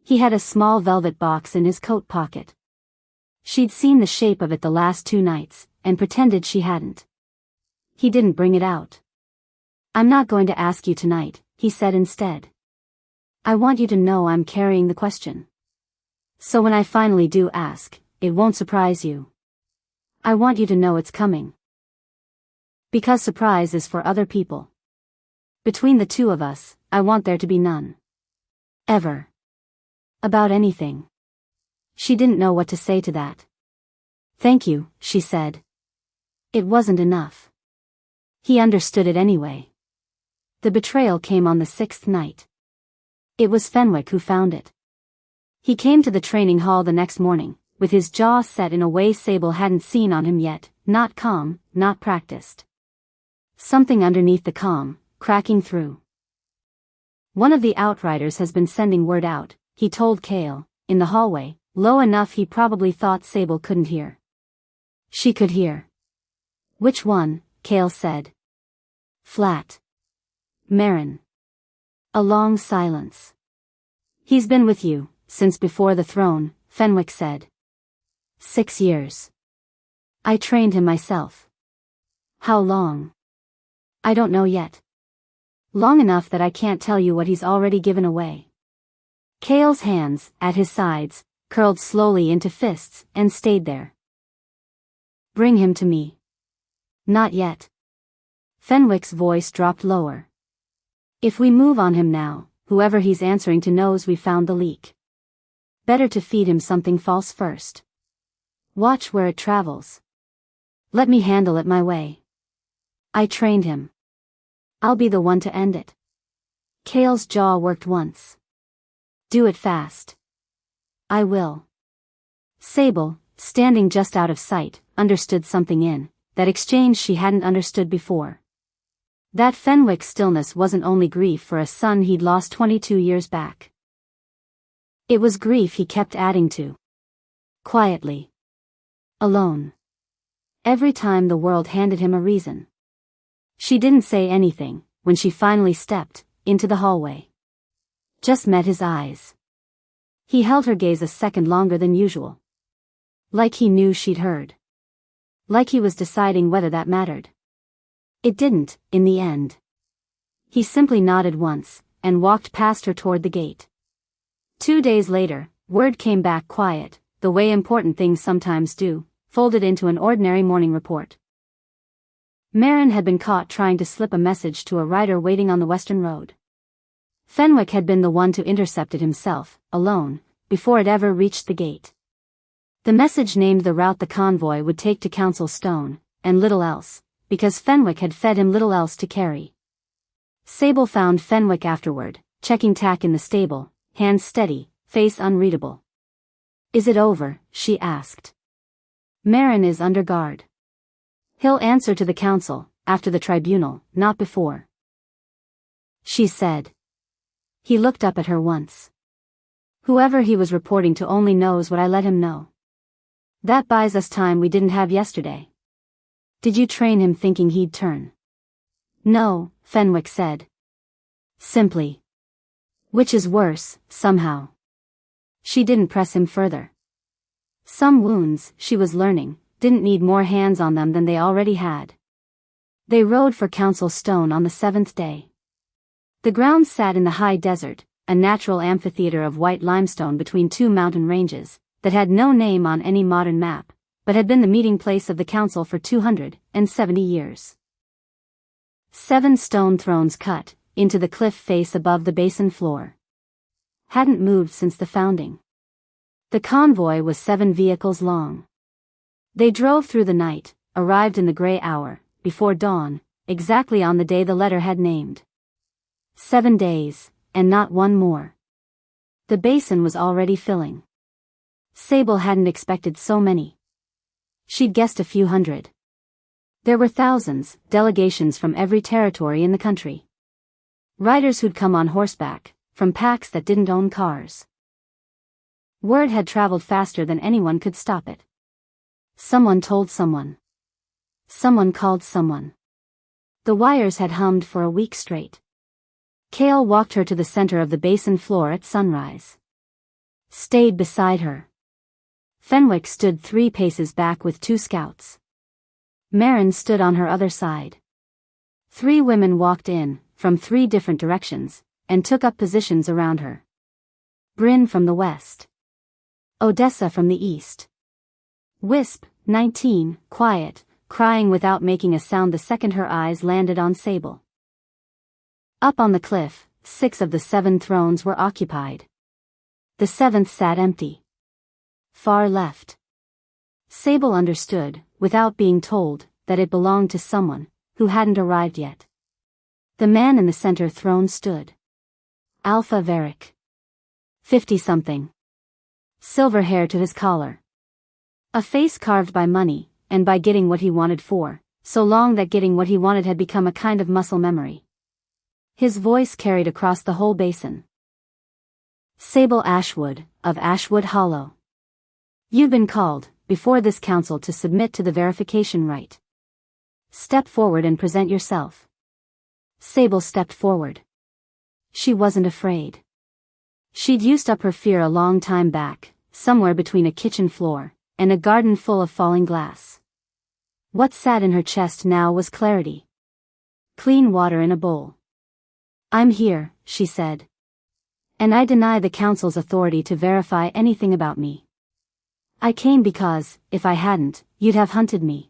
He had a small velvet box in his coat pocket. She'd seen the shape of it the last 2 nights, and pretended she hadn't. He didn't bring it out. I'm not going to ask you tonight, he said instead. I want you to know I'm carrying the question. So when I finally do ask, it won't surprise you. I want you to know it's coming. Because surprise is for other people. Between the two of us, I want there to be none. Ever. About anything. She didn't know what to say to that. Thank you, she said. It wasn't enough. He understood it anyway. The betrayal came on the 6th night. It was Fenwick who found it. He came to the training hall the next morning, with his jaw set in a way Sable hadn't seen on him yet, not calm, not practiced. Something underneath the calm, cracking through. One of the outriders has been sending word out, he told Kale, in the hallway, low enough he probably thought Sable couldn't hear. She could hear. Which one? Kale said. Flat. Marin. A long silence. He's been with you, since before the throne, Fenwick said. 6 years. I trained him myself. How long? I don't know yet. Long enough that I can't tell you what he's already given away. Kale's hands, at his sides, curled slowly into fists and stayed there. Bring him to me. Not yet. Fenwick's voice dropped lower. If we move on him now, whoever he's answering to knows we found the leak. Better to feed him something false first. Watch where it travels. Let me handle it my way. I trained him. I'll be the one to end it. Kale's jaw worked once. Do it fast. I will. Sable, standing just out of sight, understood something in that exchange she hadn't understood before. That Fenwick's stillness wasn't only grief for a son he'd lost 22 years back. It was grief he kept adding to. Quietly. Alone. Every time the world handed him a reason. She didn't say anything when she finally stepped into the hallway. Just met his eyes. He held her gaze a second longer than usual. Like he knew she'd heard. Like he was deciding whether that mattered. It didn't, in the end. He simply nodded once, and walked past her toward the gate. 2 days later, word came back quiet, the way important things sometimes do, folded into an ordinary morning report. Marin had been caught trying to slip a message to a rider waiting on the western road. Fenwick had been the one to intercept it himself, alone, before it ever reached the gate. The message named the route the convoy would take to Council Stone, and little else, because Fenwick had fed him little else to carry. Sable found Fenwick afterward, checking tack in the stable, hands steady, face unreadable. Is it over? She asked. Marin is under guard. He'll answer to the council, after the tribunal, not before. She said. He looked up at her once. Whoever he was reporting to only knows what I let him know. That buys us time we didn't have yesterday. Did you train him thinking he'd turn? No, Fenwick said. Simply. Which is worse, somehow. She didn't press him further. Some wounds, she was learning, didn't need more hands on them than they already had. They rode for Council Stone on the 7th day. The ground sat in the high desert, a natural amphitheater of white limestone between two mountain ranges, that had no name on any modern map, but had been the meeting place of the council for 270 years. 7 stone thrones cut into the cliff face above the basin floor. Hadn't moved since the founding. The convoy was 7 vehicles long. They drove through the night, arrived in the gray hour, before dawn, exactly on the day the letter had named. 7 days, and not one more. The basin was already filling. Sable hadn't expected so many. She'd guessed a few hundred. There were thousands, delegations from every territory in the country. Riders who'd come on horseback, from packs that didn't own cars. Word had traveled faster than anyone could stop it. Someone told someone. Someone called someone. The wires had hummed for a week straight. Kale walked her to the center of the basin floor at sunrise. Stayed beside her. Fenwick stood 3 paces back with 2 scouts. Marin stood on her other side. 3 women walked in, from 3 different directions, and took up positions around her. Bryn from the west. Odessa from the east. Wisp, 19, quiet, crying without making a sound the second her eyes landed on Sable. Up on the cliff, 6 of the 7 thrones were occupied. The 7th sat empty. Far left. Sable understood, without being told, that it belonged to someone who hadn't arrived yet. The man in the center throne stood. Alpha Varric. 50-something. Silver hair to his collar. A face carved by money, and by getting what he wanted for so long that getting what he wanted had become a kind of muscle memory. His voice carried across the whole basin. Sable Ashwood, of Ashwood Hollow. You've been called, before this council, to submit to the verification rite. Step forward and present yourself. Sable stepped forward. She wasn't afraid. She'd used up her fear a long time back, somewhere between a kitchen floor and a garden full of falling glass. What sat in her chest now was clarity. Clean water in a bowl. I'm here, she said. And I deny the council's authority to verify anything about me. I came because, if I hadn't, you'd have hunted me.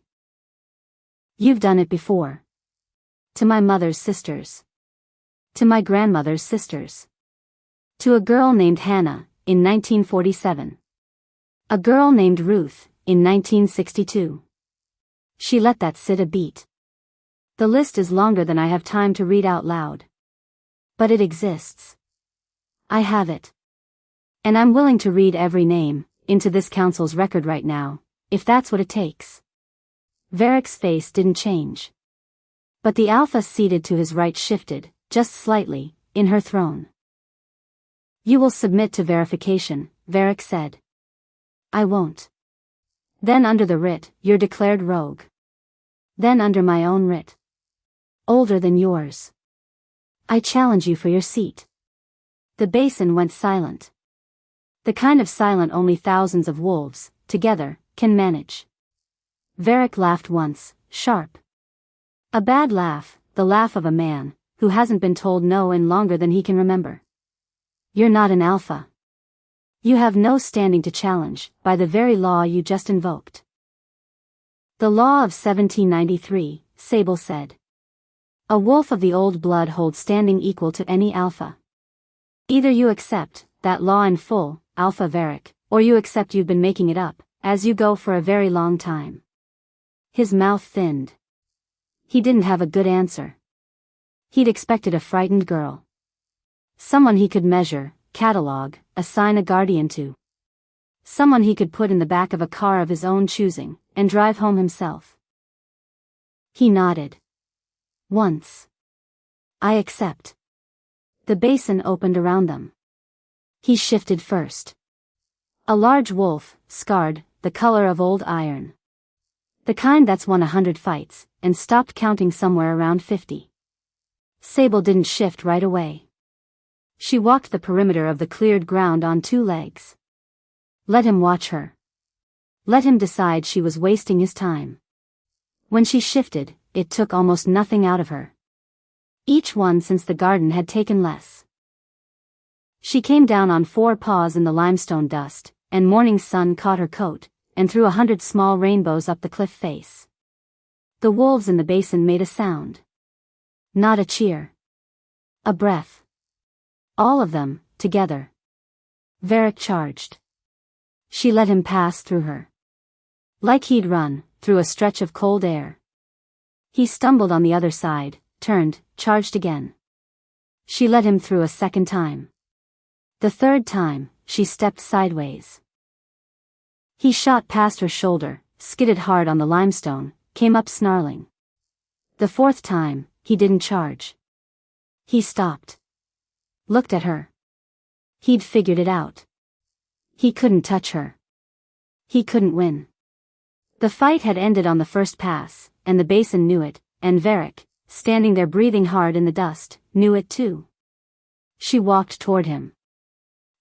You've done it before. To my mother's sisters. To my grandmother's sisters. To a girl named Hannah, in 1947. A girl named Ruth, in 1962. She let that sit a beat. The list is longer than I have time to read out loud. But it exists. I have it. And I'm willing to read every name into this council's record right now, if that's what it takes. Varric's face didn't change. But the alpha seated to his right shifted, just slightly, in her throne. You will submit to verification, Varric said. I won't. Then under the writ, you're declared rogue. Then under my own writ. Older than yours. I challenge you for your seat. The basin went silent. The kind of silent only thousands of wolves, together, can manage. Varric laughed once, sharp. A bad laugh, the laugh of a man who hasn't been told no in longer than he can remember. You're not an alpha. You have no standing to challenge, by the very law you just invoked. The law of 1793, Sable said. A wolf of the old blood holds standing equal to any alpha. Either you accept that law in full, Alpha Varric, or you accept you've been making it up, as you go for a very long time. His mouth thinned. He didn't have a good answer. He'd expected a frightened girl. Someone he could measure, catalog, assign a guardian to. Someone he could put in the back of a car of his own choosing, and drive home himself. He nodded. Once. I accept. The basin opened around them. He shifted first. A large wolf, scarred, the color of old iron. The kind that's won 100 fights, and stopped counting somewhere around 50. Sable didn't shift right away. She walked the perimeter of the cleared ground on 2 legs. Let him watch her. Let him decide she was wasting his time. When she shifted, it took almost nothing out of her. Each one since the garden had taken less. She came down on 4 paws in the limestone dust, and morning sun caught her coat, and threw 100 small rainbows up the cliff face. The wolves in the basin made a sound. Not a cheer. A breath. All of them, together. Varric charged. She let him pass through her. Like he'd run, through a stretch of cold air. He stumbled on the other side, turned, charged again. She let him through a second time. The third time, she stepped sideways. He shot past her shoulder, skidded hard on the limestone, came up snarling. The fourth time, he didn't charge. He stopped. Looked at her. He'd figured it out. He couldn't touch her. He couldn't win. The fight had ended on the first pass, and the basin knew it, and Varric, standing there breathing hard in the dust, knew it too. She walked toward him.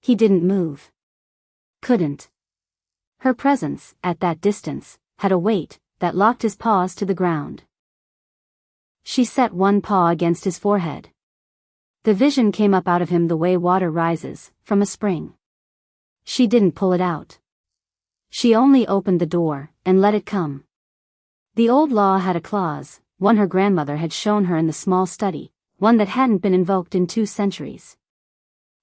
He didn't move. Couldn't. Her presence, at that distance, had a weight that locked his paws to the ground. She set one paw against his forehead. The vision came up out of him the way water rises, from a spring. She didn't pull it out. She only opened the door, and let it come. The old law had a clause, one her grandmother had shown her in the small study, one that hadn't been invoked in 2 centuries.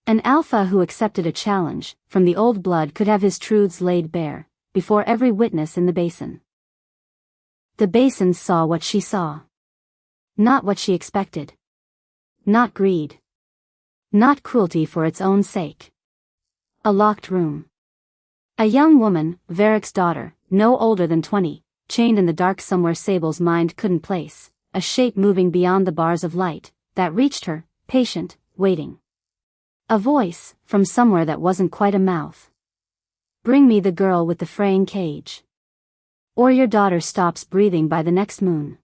An alpha who accepted a challenge from the old blood could have his truths laid bare, before every witness in the basin. The basin saw what she saw. Not what she expected. Not greed. Not cruelty for its own sake. A locked room. A young woman, Varric's daughter, no older than 20, chained in the dark somewhere Sable's mind couldn't place, a shape moving beyond the bars of light, that reached her, patient, waiting. A voice, from somewhere that wasn't quite a mouth. Bring me the girl with the fraying cage. Or your daughter stops breathing by the next moon.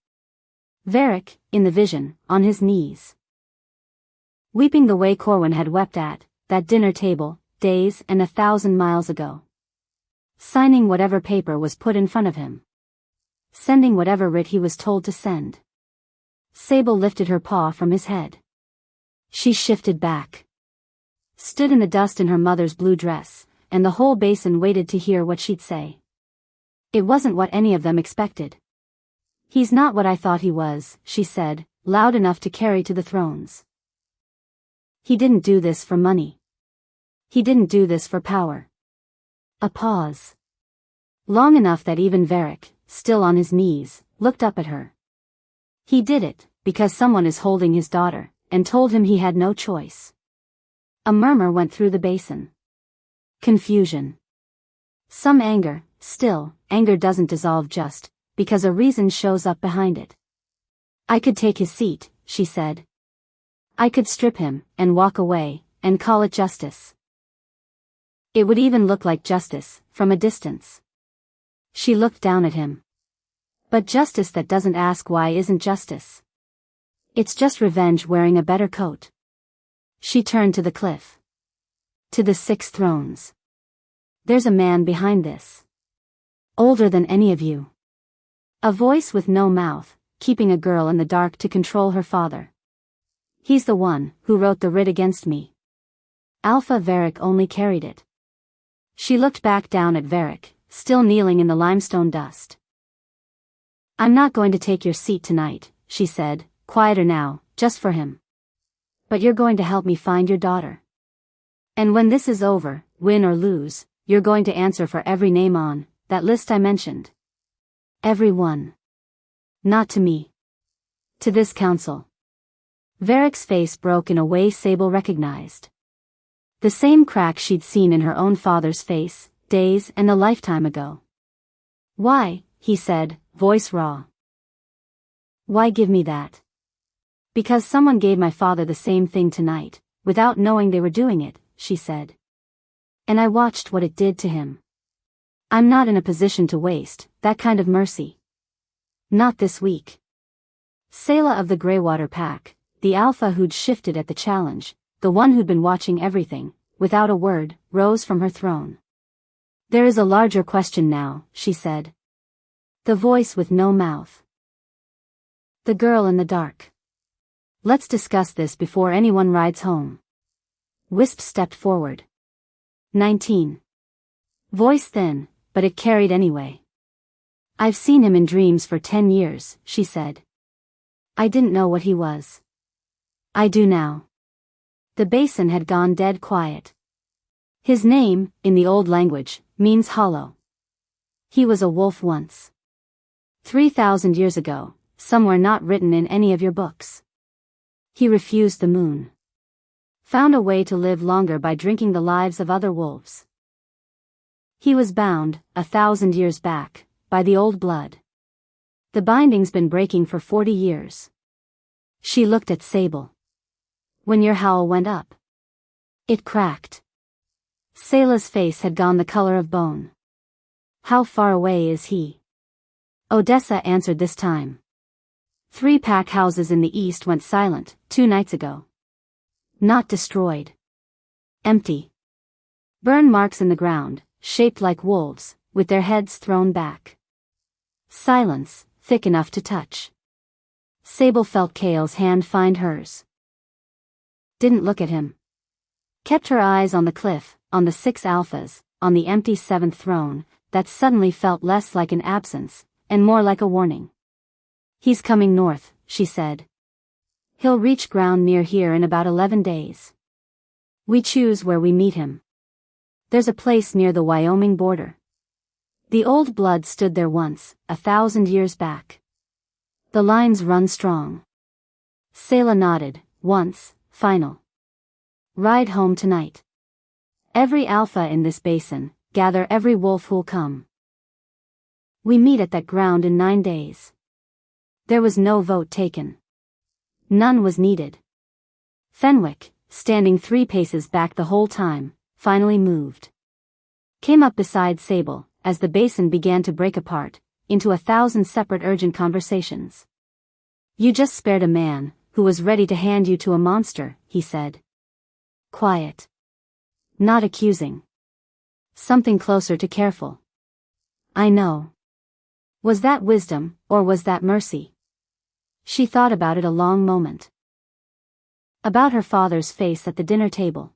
Varric, in the vision, on his knees. Weeping the way Corwin had wept at that dinner table, days and 1,000 miles ago. Signing whatever paper was put in front of him. Sending whatever writ he was told to send. Sable lifted her paw from his head. She shifted back. Stood in the dust in her mother's blue dress, and the whole basin waited to hear what she'd say. It wasn't what any of them expected. He's not what I thought he was, she said, loud enough to carry to the thrones. He didn't do this for money. He didn't do this for power. A pause. Long enough that even Varric, still on his knees, looked up at her. He did it, because someone is holding his daughter, and told him he had no choice. A murmur went through the basin. Confusion. Some anger, still, anger doesn't dissolve just because a reason shows up behind it. I could take his seat, she said. I could strip him, and walk away, and call it justice. It would even look like justice, from a distance. She looked down at him. But justice that doesn't ask why isn't justice. It's just revenge wearing a better coat. She turned to the cliff. To the 6 thrones. There's a man behind this. Older than any of you. A voice with no mouth, keeping a girl in the dark to control her father. He's the one who wrote the writ against me. Alpha Varric only carried it. She looked back down at Varric, still kneeling in the limestone dust. I'm not going to take your seat tonight, she said, quieter now, just for him. But you're going to help me find your daughter. And when this is over, win or lose, you're going to answer for every name on that list I mentioned. Every one. Not to me. To this council. Varric's face broke in a way Sable recognized. The same crack she'd seen in her own father's face, days and a lifetime ago. Why, he said, voice raw. Why give me that? Because someone gave my father the same thing tonight, without knowing they were doing it, she said. And I watched what it did to him. I'm not in a position to waste that kind of mercy. Not this week. Sayla of the Greywater Pack, the alpha who'd shifted at the challenge, the one who'd been watching everything, without a word, rose from her throne. "There is a larger question now," she said. The voice with no mouth. The girl in the dark. "Let's discuss this before anyone rides home." Wisp stepped forward. 19. Voice thin, but it carried anyway. "I've seen him in dreams for 10 years, she said. "I didn't know what he was. I do now." The basin had gone dead quiet. "His name, in the old language, means hollow. He was a wolf once. 3,000 years ago, somewhere not written in any of your books. He refused the moon. Found a way to live longer by drinking the lives of other wolves. He was bound, 1,000 years back, by the old blood. The binding's been breaking for 40 years. She looked at Sable. When your howl went up. It cracked. Selah's face had gone the color of bone. How far away is he? Odessa answered this time. 3 pack houses in the east went silent 2 nights ago. Not destroyed. Empty. Burn marks in the ground, shaped like wolves, with their heads thrown back. Silence, thick enough to touch. Sable felt Kale's hand find hers. Didn't look at him. Kept her eyes on the cliff, on the 6 alphas, on the empty 7th throne, that suddenly felt less like an absence, and more like a warning. He's coming north, she said. He'll reach ground near here in about 11 days. We choose where we meet him. There's a place near the Wyoming border. The old blood stood there once, 1,000 years back. The lines run strong. Selah nodded, once, final. Ride home tonight. Every alpha in this basin, gather every wolf who'll come. We meet at that ground in 9 days. There was no vote taken. None was needed. Fenwick, standing 3 paces back the whole time, finally moved. Came up beside Sable, as the basin began to break apart, into 1,000 separate urgent conversations. You just spared a man, who was ready to hand you to a monster, he said. Quiet. Not accusing. Something closer to careful. I know. Was that wisdom, or was that mercy? She thought about it a long moment. About her father's face at the dinner table.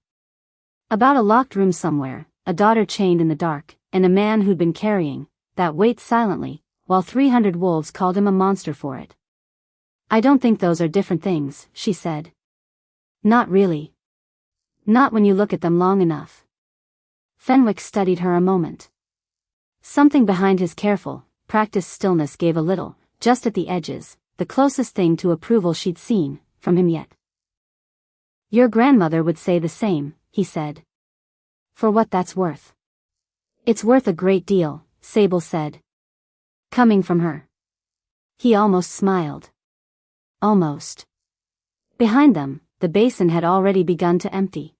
About a locked room somewhere, a daughter chained in the dark, and a man who'd been carrying that weight silently, while 300 wolves called him a monster for it. I don't think those are different things, she said. Not really. Not when you look at them long enough. Fenwick studied her a moment. Something behind his careful, practiced stillness gave a little, just at the edges, the closest thing to approval she'd seen from him yet. Your grandmother would say the same, he said. For what that's worth. It's worth a great deal, Sable said. Coming from her. He almost smiled. Almost. Behind them, the basin had already begun to empty.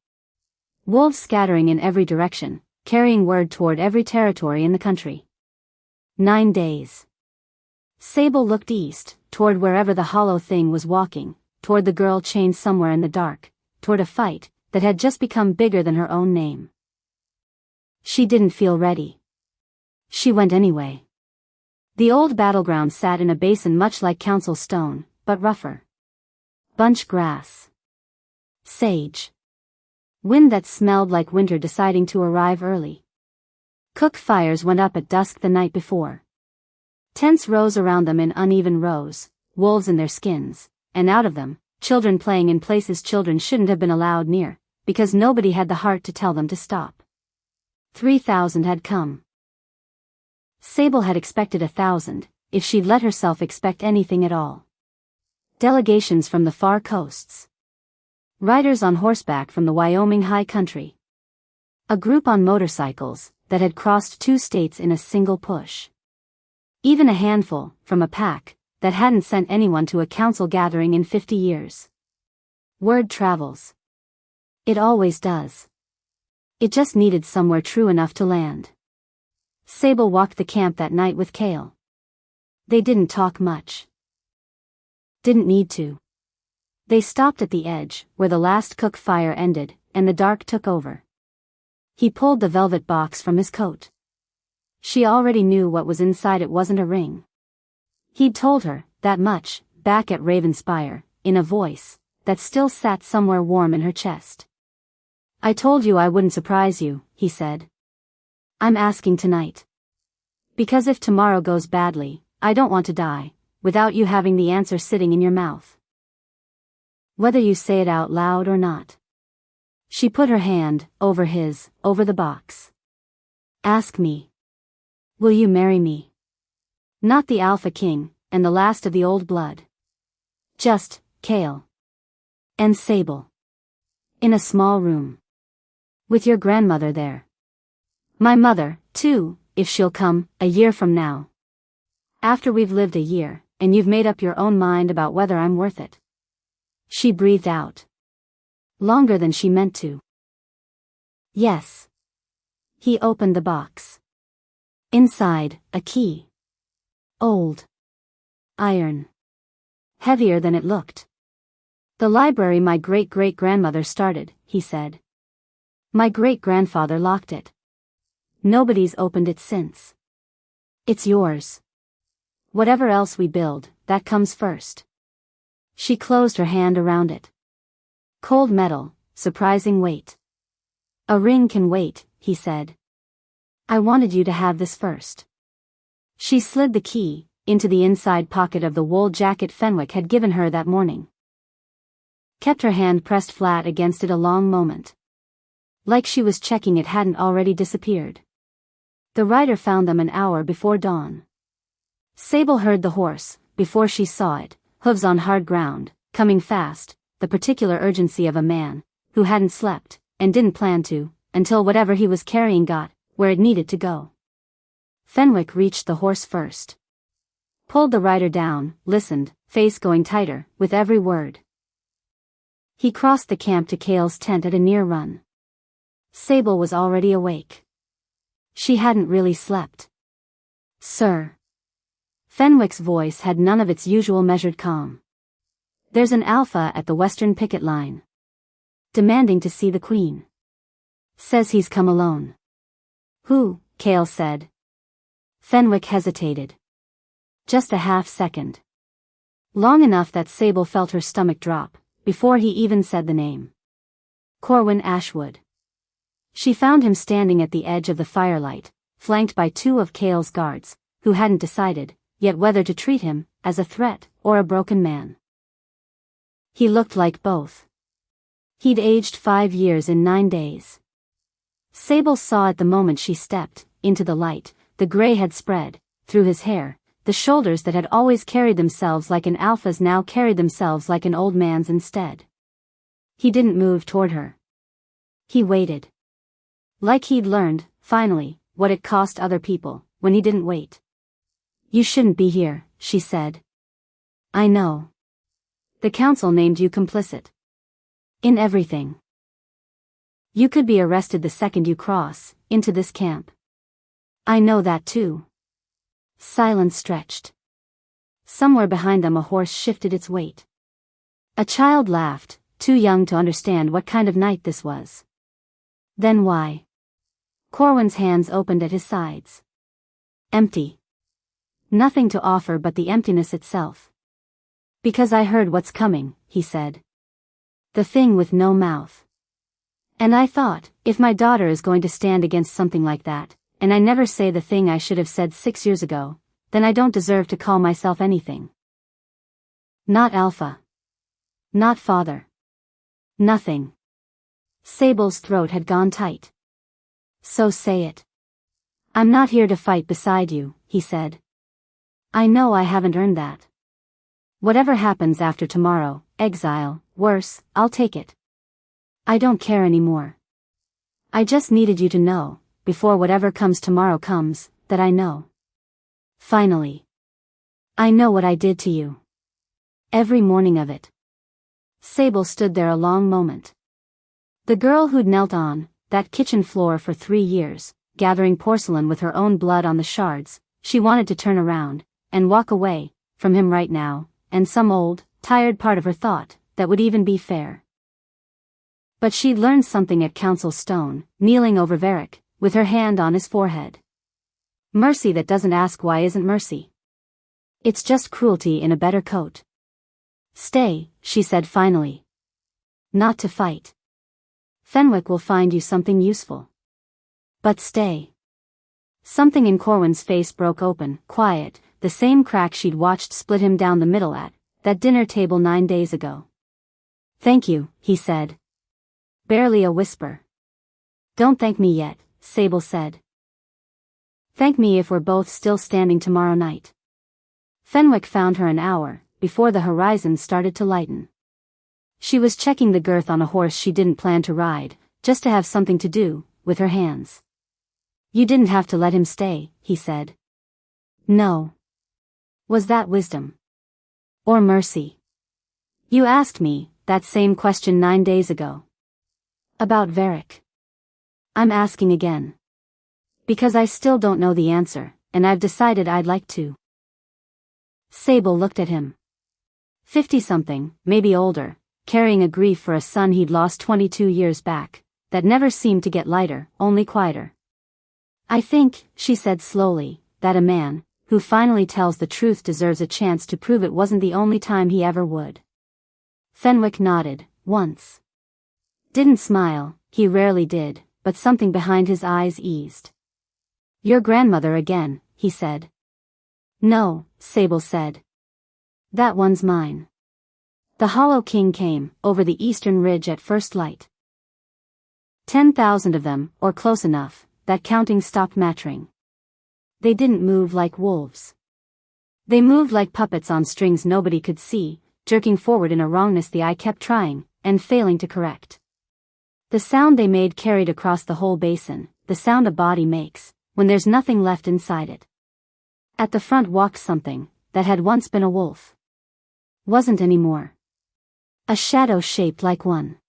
Wolves scattering in every direction, carrying word toward every territory in the country. 9 days. Sable looked east, toward wherever the hollow thing was walking, toward the girl chained somewhere in the dark, toward a fight that had just become bigger than her own name. She didn't feel ready. She went anyway. The old battleground sat in a basin much like council stone, but rougher. Bunch grass. Sage. Wind that smelled like winter deciding to arrive early. Cook fires went up at dusk the night before. Tents rose around them in uneven rows, wolves in their skins, and out of them, children playing in places children shouldn't have been allowed near, because nobody had the heart to tell them to stop. 3,000 had come. Sable had expected 1,000, if she'd let herself expect anything at all. Delegations from the far coasts. Riders on horseback from the Wyoming high country. A group on motorcycles that had crossed 2 states in a single push. Even a handful from a pack that hadn't sent anyone to a council gathering in 50 years. Word travels. It always does. It just needed somewhere true enough to land. Sable walked the camp that night with Kale. They didn't talk much. Didn't need to. They stopped at the edge, where the last cook fire ended, and the dark took over. He pulled the velvet box from his coat. She already knew what was inside. It wasn't a ring. He'd told her that much, back at Ravenspire, in a voice that still sat somewhere warm in her chest. I told you I wouldn't surprise you, he said. I'm asking tonight. Because if tomorrow goes badly, I don't want to die, without you having the answer sitting in your mouth. Whether you say it out loud or not. She put her hand over his, over the box. Ask me. Will you marry me? Not the Alpha King, and the last of the old blood. Just, Kale. And Sable. In a small room. With your grandmother there. My mother, too, if she'll come, a year from now. After we've lived a year, and you've made up your own mind about whether I'm worth it. She breathed out. Longer than she meant to. Yes. He opened the box. Inside, a key. Old. Iron. Heavier than it looked. The library my great-great-grandmother started, he said. My great-grandfather locked it. Nobody's opened it since. It's yours. Whatever else we build, that comes first. She closed her hand around it. Cold metal, surprising weight. A ring can wait, he said. I wanted you to have this first. She slid the key into the inside pocket of the wool jacket Fenwick had given her that morning. Kept her hand pressed flat against it a long moment. Like she was checking it hadn't already disappeared. The rider found them an hour before dawn. Sable heard the horse, before she saw it, hooves on hard ground, coming fast, the particular urgency of a man who hadn't slept, and didn't plan to, until whatever he was carrying got where it needed to go. Fenwick reached the horse first. Pulled the rider down, listened, face going tighter, with every word. He crossed the camp to Kale's tent at a near run. Sable was already awake. She hadn't really slept. Sir. Fenwick's voice had none of its usual measured calm. There's an alpha at the western picket line. Demanding to see the Queen. Says he's come alone. Who? Kale said. Fenwick hesitated. Just a half-second. Long enough that Sable felt her stomach drop, before he even said the name. Corwin Ashwood. She found him standing at the edge of the firelight, flanked by two of Kale's guards, who hadn't decided yet whether to treat him as a threat or a broken man. He looked like both. He'd aged 5 years in 9 days. Sable saw at the moment she stepped into the light, the gray had spread through his hair, the shoulders that had always carried themselves like an alpha's now carried themselves like an old man's instead. He didn't move toward her. He waited. Like he'd learned, finally, what it cost other people, when he didn't wait. You shouldn't be here, she said. I know. The council named you complicit. In everything. You could be arrested the second you cross into this camp. I know that too. Silence stretched. Somewhere behind them a horse shifted its weight. A child laughed, too young to understand what kind of night this was. Then why? Corwin's hands opened at his sides. Empty. Nothing to offer but the emptiness itself. Because I heard what's coming, he said. The thing with no mouth. And I thought, if my daughter is going to stand against something like that, and I never say the thing I should have said 6 years ago, then I don't deserve to call myself anything. Not Alpha. Not father. Nothing. Sable's throat had gone tight. So say it. I'm not here to fight beside you, he said. I know I haven't earned that. Whatever happens after tomorrow, exile, worse, I'll take it. I don't care anymore. I just needed you to know, before whatever comes tomorrow comes, that I know. Finally. I know what I did to you. Every morning of it. Sable stood there a long moment. The girl who'd knelt on that kitchen floor for 3 years, gathering porcelain with her own blood on the shards, she wanted to turn around and walk away from him right now, and some old, tired part of her thought that would even be fair. But she'd learned something at Council Stone, kneeling over Varric, with her hand on his forehead. Mercy that doesn't ask why isn't mercy. It's just cruelty in a better coat. Stay, she said finally. Not to fight. Fenwick will find you something useful. But stay. Something in Corwin's face broke open, quiet, the same crack she'd watched split him down the middle at that dinner table 9 days ago. Thank you, he said. Barely a whisper. Don't thank me yet, Sable said. Thank me if we're both still standing tomorrow night. Fenwick found her an hour before the horizon started to lighten. She was checking the girth on a horse she didn't plan to ride, just to have something to do with her hands. You didn't have to let him stay, he said. No. Was that wisdom? Or mercy? You asked me that same question 9 days ago. About Varric. I'm asking again. Because I still don't know the answer, and I've decided I'd like to. Sable looked at him. 50-something, maybe older, carrying a grief for a son he'd lost 22 years back, that never seemed to get lighter, only quieter. I think, she said slowly, that a man who finally tells the truth deserves a chance to prove it wasn't the only time he ever would. Fenwick nodded, once. Didn't smile, he rarely did, but something behind his eyes eased. Your grandmother again, he said. No, Sable said. That one's mine. The Hollow King came over the eastern ridge at first light. 10,000 of them, or close enough, that counting stopped mattering. They didn't move like wolves. They moved like puppets on strings nobody could see, jerking forward in a wrongness the eye kept trying, and failing to correct. The sound they made carried across the whole basin, the sound a body makes when there's nothing left inside it. At the front walked something that had once been a wolf. Wasn't anymore. A shadow shaped like one.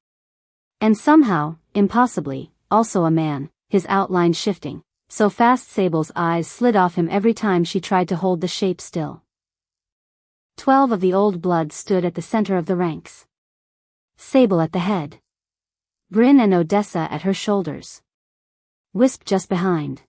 And somehow, impossibly, also a man, his outline shifting, so fast Sable's eyes slid off him every time she tried to hold the shape still. 12 of the old blood stood at the center of the ranks. Sable at the head. Bryn and Odessa at her shoulders. Wisp just behind.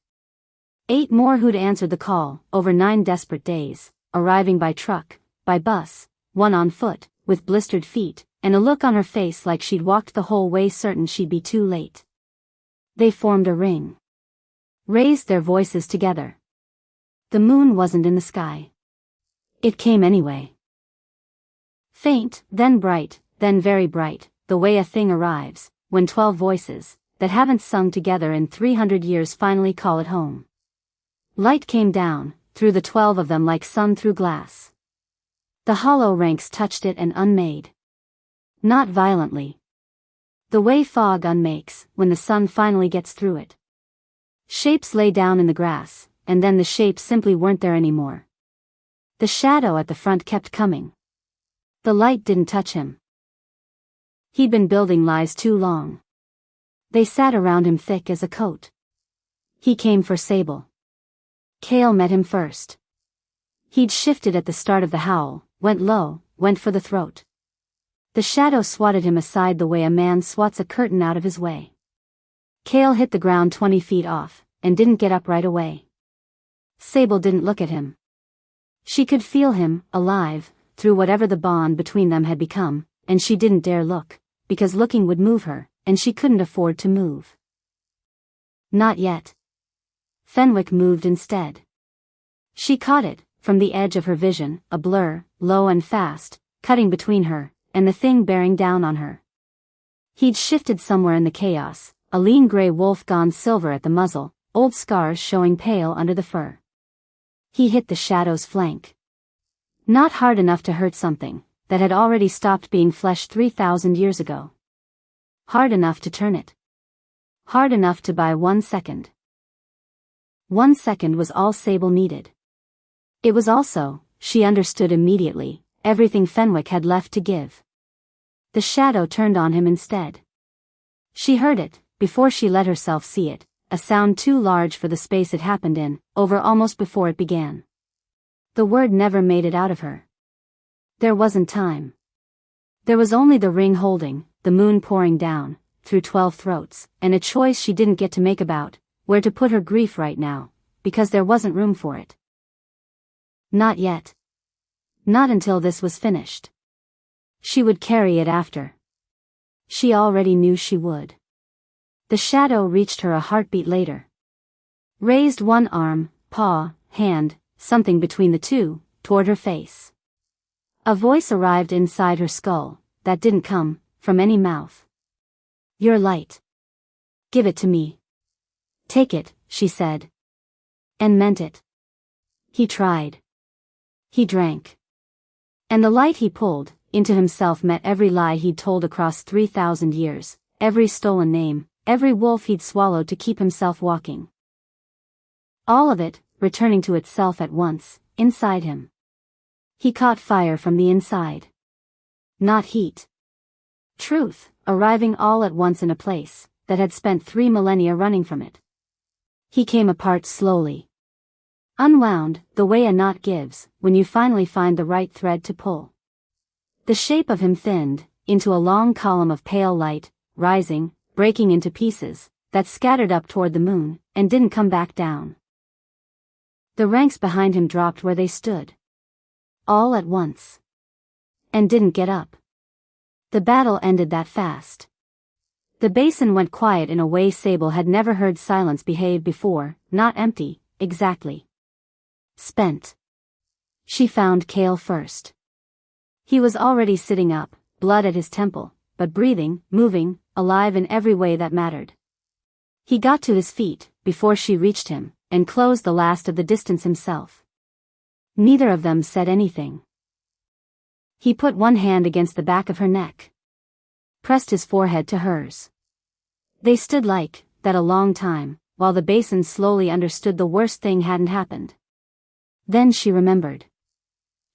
8 more who'd answered the call, over 9 desperate days, arriving by truck, by bus, one on foot, with blistered feet, and a look on her face like she'd walked the whole way certain she'd be too late. They formed a ring. Raised their voices together. The moon wasn't in the sky. It came anyway. Faint, then bright, then very bright, the way a thing arrives, when 12 voices, that haven't sung together in 300 years finally call it home. Light came down, through the 12 of them like sun through glass. The hollow ranks touched it and unmade. Not violently. The way fog unmakes, when the sun finally gets through it. Shapes lay down in the grass, and then the shapes simply weren't there anymore. The shadow at the front kept coming. The light didn't touch him. He'd been building lies too long. They sat around him thick as a coat. He came for Sable. Kale met him first. He'd shifted at the start of the howl, went low, went for the throat. The shadow swatted him aside the way a man swats a curtain out of his way. Kale hit the ground 20 feet off, and didn't get up right away. Sable didn't look at him. She could feel him, alive, through whatever the bond between them had become, and she didn't dare look, because looking would move her, and she couldn't afford to move. Not yet. Fenwick moved instead. She caught it, from the edge of her vision, a blur, low and fast, cutting between her and the thing bearing down on her. He'd shifted somewhere in the chaos, a lean gray wolf gone silver at the muzzle, old scars showing pale under the fur. He hit the shadow's flank. Not hard enough to hurt something that had already stopped being flesh 3,000 years ago. Hard enough to turn it. Hard enough to buy 1 second. 1 second was all Sable needed. It was also, she understood immediately, everything Fenwick had left to give. The shadow turned on him instead. She heard it, before she let herself see it, a sound too large for the space it happened in, over almost before it began. The word never made it out of her. There wasn't time. There was only the ring holding, the moon pouring down, through 12 throats, and a choice she didn't get to make about where to put her grief right now, because there wasn't room for it. Not yet. Not until this was finished. She would carry it after. She already knew she would. The shadow reached her a heartbeat later. Raised one arm, paw, hand, something between the two, toward her face. A voice arrived inside her skull, that didn't come from any mouth. Your light. Give it to me. Take it, she said. And meant it. He tried. He drank. And the light he pulled into himself met every lie he'd told across 3,000 years, every stolen name, every wolf he'd swallowed to keep himself walking. All of it, returning to itself at once, inside him. He caught fire from the inside. Not heat. Truth, arriving all at once in a place that had spent 3 millennia running from it. He came apart slowly. Unwound, the way a knot gives, when you finally find the right thread to pull. The shape of him thinned, into a long column of pale light, rising, breaking into pieces, that scattered up toward the moon, and didn't come back down. The ranks behind him dropped where they stood. All at once. And didn't get up. The battle ended that fast. The basin went quiet in a way Sable had never heard silence behave before, not empty, exactly. Spent. She found Kale first. He was already sitting up, blood at his temple, but breathing, moving, alive in every way that mattered. He got to his feet, before she reached him, and closed the last of the distance himself. Neither of them said anything. He put one hand against the back of her neck. Pressed his forehead to hers. They stood like that a long time, while the basin slowly understood the worst thing hadn't happened. Then she remembered.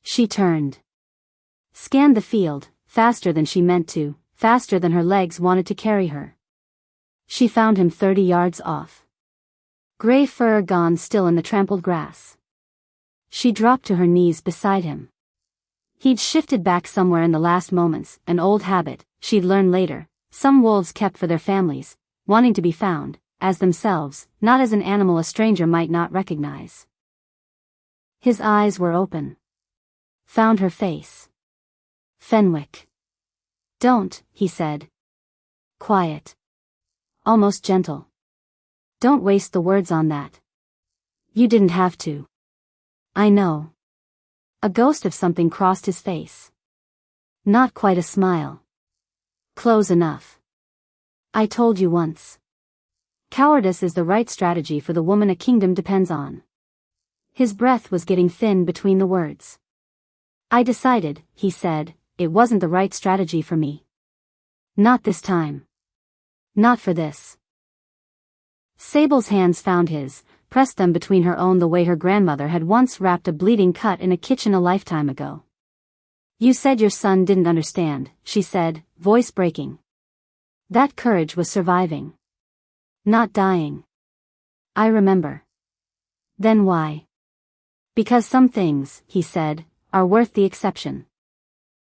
She turned. Scanned the field, faster than she meant to, faster than her legs wanted to carry her. She found him 30 yards off. Gray fur gone still in the trampled grass. She dropped to her knees beside him. He'd shifted back somewhere in the last moments, an old habit, she'd learn later, some wolves kept for their families, wanting to be found, as themselves, not as an animal a stranger might not recognize. His eyes were open. Found her face. Fenwick. Don't, he said. Quiet. Almost gentle. Don't waste the words on that. You didn't have to. I know. A ghost of something crossed his face. Not quite a smile. Close enough. I told you once. Cowardice is the right strategy for the woman a kingdom depends on. His breath was getting thin between the words. I decided, he said, it wasn't the right strategy for me. Not this time. Not for this. Sable's hands found his, pressed them between her own the way her grandmother had once wrapped a bleeding cut in a kitchen a lifetime ago. You said your son didn't understand, she said, voice breaking. That courage was surviving. Not dying. I remember. Then why? Because some things, he said, are worth the exception.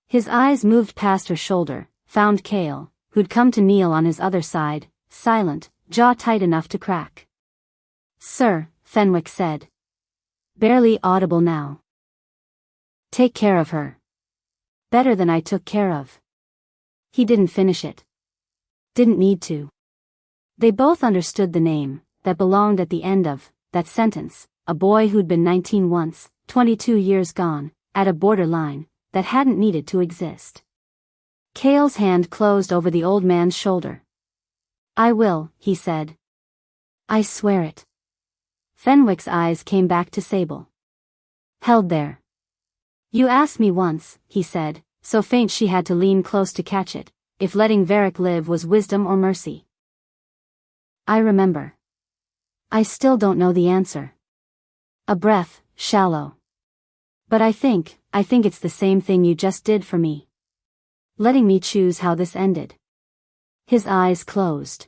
His eyes moved past her shoulder, found Kale, who'd come to kneel on his other side, silent, jaw tight enough to crack. Sir, Fenwick said. Barely audible now. Take care of her. Better than I took care of. He didn't finish it. Didn't need to. They both understood the name that belonged at the end of that sentence, a boy who'd been 19 once, 22 years gone, at a borderline that hadn't needed to exist. Kale's hand closed over the old man's shoulder. I will, he said. I swear it. Fenwick's eyes came back to Sable. Held there. You asked me once, he said, so faint she had to lean close to catch it, if letting Varric live was wisdom or mercy. I remember. I still don't know the answer. A breath, shallow. But I think it's the same thing you just did for me. Letting me choose how this ended. His eyes closed.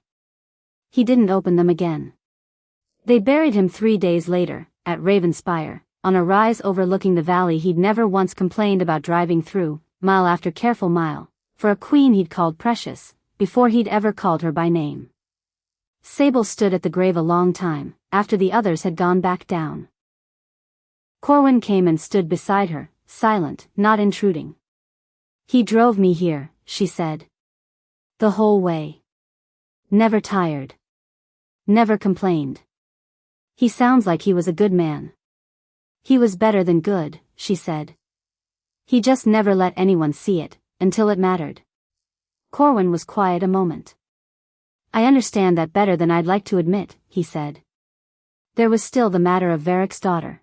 He didn't open them again. They buried him 3 days later, at Ravenspire, on a rise overlooking the valley he'd never once complained about driving through, mile after careful mile, for a queen he'd called precious, before he'd ever called her by name. Sable stood at the grave a long time, after the others had gone back down. Corwin came and stood beside her, silent, not intruding. He drove me here, she said. The whole way. Never tired. Never complained. He sounds like he was a good man. He was better than good, she said. He just never let anyone see it, until it mattered. Corwin was quiet a moment. I understand that better than I'd like to admit, he said. There was still the matter of Varric's daughter.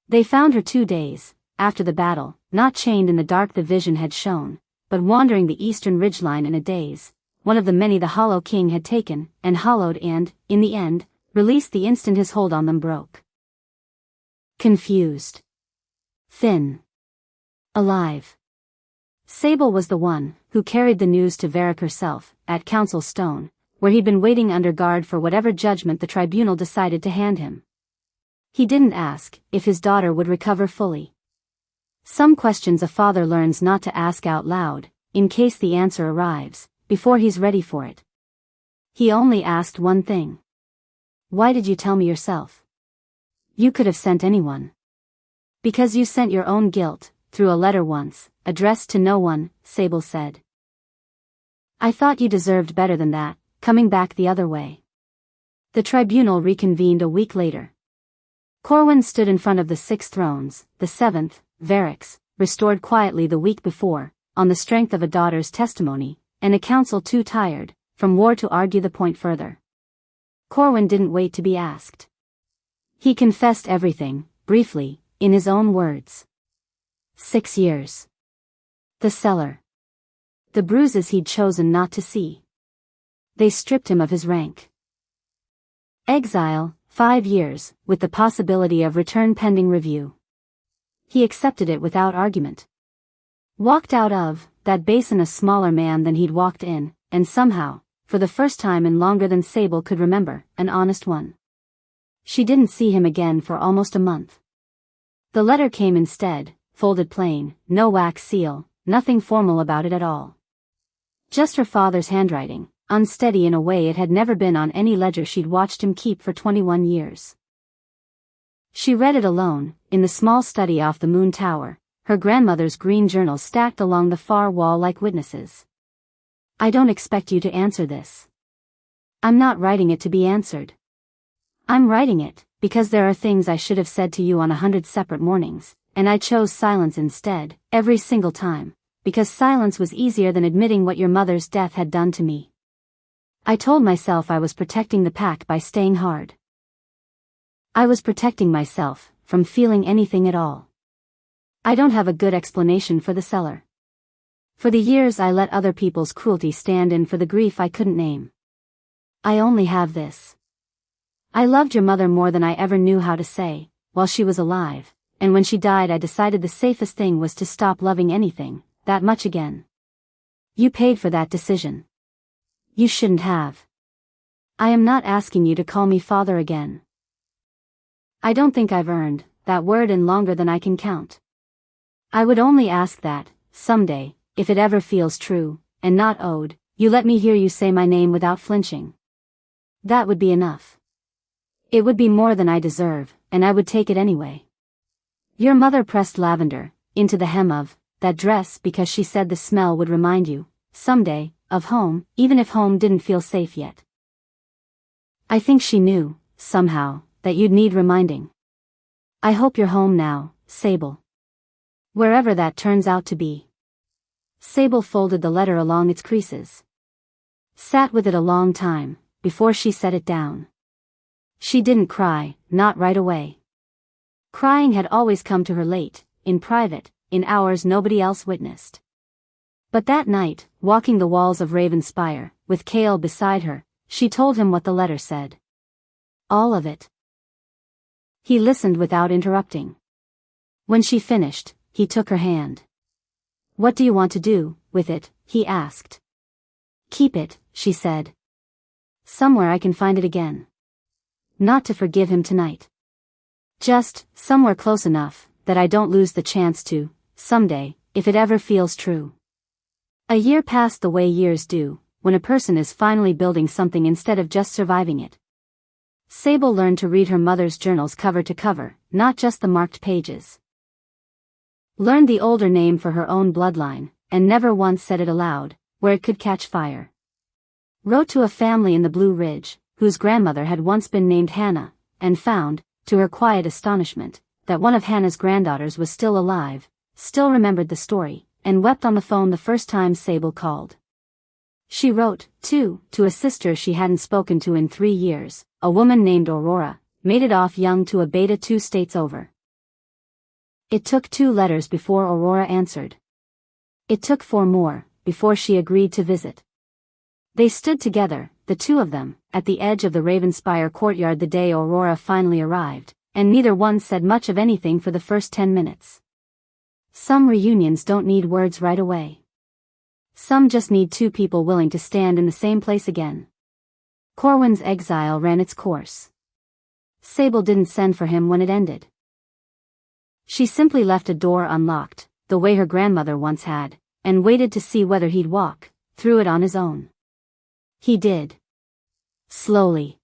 They found her 2 days after the battle, not chained in the dark the vision had shown, but wandering the eastern ridgeline in a daze, one of the many the Hollow King had taken and hollowed and, in the end, released the instant his hold on them broke. Confused. Thin. Alive. Sable was the one who carried the news to Varric herself, at Council Stone, where he'd been waiting under guard for whatever judgment the tribunal decided to hand him. He didn't ask if his daughter would recover fully. Some questions a father learns not to ask out loud, in case the answer arrives, before he's ready for it. He only asked one thing. Why did you tell me yourself? You could have sent anyone. Because you sent your own guilt, through a letter once, addressed to no one, Sable said. I thought you deserved better than that, coming back the other way. The tribunal reconvened a week later. Corwin stood in front of the 6 thrones, the 7th, Varric's, restored quietly the week before, on the strength of a daughter's testimony, and a council too tired from war to argue the point further. Corwin didn't wait to be asked. He confessed everything, briefly, in his own words. 6 years. The cellar. The bruises he'd chosen not to see. They stripped him of his rank. Exile, 5 years, with the possibility of return pending review. He accepted it without argument. Walked out of that basin a smaller man than he'd walked in, and somehow, for the first time in longer than Sable could remember, an honest one. She didn't see him again for almost a month. The letter came instead, folded plain, no wax seal, nothing formal about it at all. Just her father's handwriting, unsteady in a way it had never been on any ledger she'd watched him keep for 21 years. She read it alone, in the small study off the Moon Tower, her grandmother's green journal stacked along the far wall like witnesses. I don't expect you to answer this. I'm not writing it to be answered. I'm writing it, because there are things I should have said to you on 100 separate mornings, and I chose silence instead, every single time, because silence was easier than admitting what your mother's death had done to me. I told myself I was protecting the pack by staying hard. I was protecting myself from feeling anything at all. I don't have a good explanation for the cellar. For the years I let other people's cruelty stand in for the grief I couldn't name. I only have this. I loved your mother more than I ever knew how to say, while she was alive, and when she died I decided the safest thing was to stop loving anything that much again. You paid for that decision. You shouldn't have. I am not asking you to call me father again. I don't think I've earned that word in longer than I can count. I would only ask that, someday, if it ever feels true, and not owed, you let me hear you say my name without flinching. That would be enough. It would be more than I deserve, and I would take it anyway. Your mother pressed lavender into the hem of that dress because she said the smell would remind you, someday, of home, even if home didn't feel safe yet. I think she knew, somehow, that you'd need reminding. I hope you're home now, Sable. Wherever that turns out to be. Sable folded the letter along its creases. Sat with it a long time, before she set it down. She didn't cry, not right away. Crying had always come to her late, in private, in hours nobody else witnessed. But that night, walking the walls of Ravenspire, with Kale beside her, she told him what the letter said. All of it. He listened without interrupting. When she finished, he took her hand. What do you want to do with it? He asked. Keep it, she said. Somewhere I can find it again. Not to forgive him tonight. Just, somewhere close enough, that I don't lose the chance to, someday, if it ever feels true. A year passed the way years do, when a person is finally building something instead of just surviving it. Sable learned to read her mother's journals cover to cover, not just the marked pages. Learned the older name for her own bloodline, and never once said it aloud, where it could catch fire. Wrote to a family in the Blue Ridge, whose grandmother had once been named Hannah, and found, to her quiet astonishment, that one of Hannah's granddaughters was still alive, still remembered the story, and wept on the phone the first time Sable called. She wrote, too, to a sister she hadn't spoken to in 3 years, a woman named Aurora, made it off young to a beta 2 states over. It took 2 letters before Aurora answered. It took 4 more, before she agreed to visit. They stood together, the 2 of them, at the edge of the Ravenspire courtyard the day Aurora finally arrived, and neither one said much of anything for the first 10 minutes. Some reunions don't need words right away. Some just need 2 people willing to stand in the same place again. Corwin's exile ran its course. Sable didn't send for him when it ended. She simply left a door unlocked, the way her grandmother once had, and waited to see whether he'd walk through it on his own. He did. Slowly.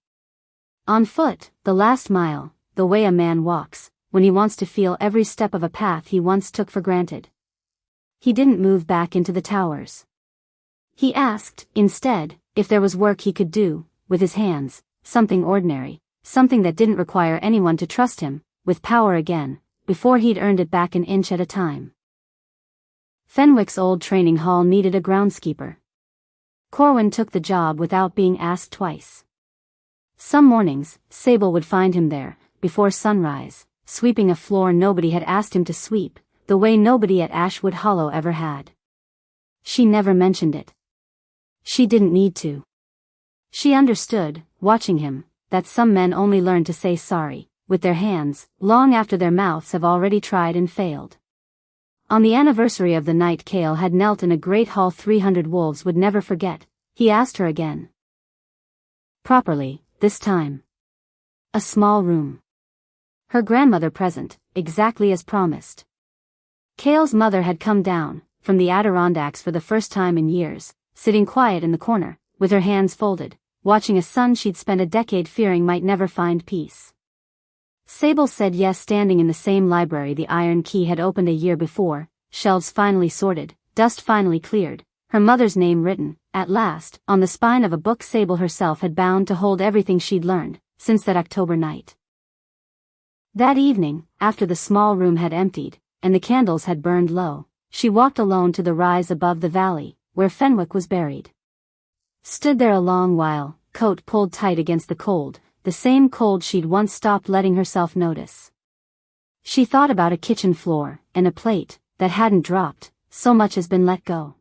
On foot, the last mile, the way a man walks, when he wants to feel every step of a path he once took for granted. He didn't move back into the towers. He asked, instead, if there was work he could do, with his hands, something ordinary, something that didn't require anyone to trust him, with power again, before he'd earned it back an inch at a time. Fenwick's old training hall needed a groundskeeper. Corwin took the job without being asked twice. Some mornings, Sable would find him there, before sunrise, sweeping a floor nobody had asked him to sweep, the way nobody at Ashwood Hollow ever had. She never mentioned it. She didn't need to. She understood, watching him, that some men only learn to say sorry, with their hands, long after their mouths have already tried and failed. On the anniversary of the night Kale had knelt in a great hall 300 wolves would never forget, he asked her again. Properly, this time. A small room. Her grandmother present, exactly as promised. Kale's mother had come down, from the Adirondacks for the first time in years, sitting quiet in the corner, with her hands folded, watching a son she'd spent a decade fearing might never find peace. Sable said yes, standing in the same library the Iron Key had opened a year before, shelves finally sorted, dust finally cleared, her mother's name written, at last, on the spine of a book Sable herself had bound to hold everything she'd learned, since that October night. That evening, after the small room had emptied, and the candles had burned low, she walked alone to the rise above the valley, where Fenwick was buried. Stood there a long while, coat pulled tight against the cold, the same cold she'd once stopped letting herself notice. She thought about a kitchen floor, and a plate, that hadn't dropped, so much as been let go.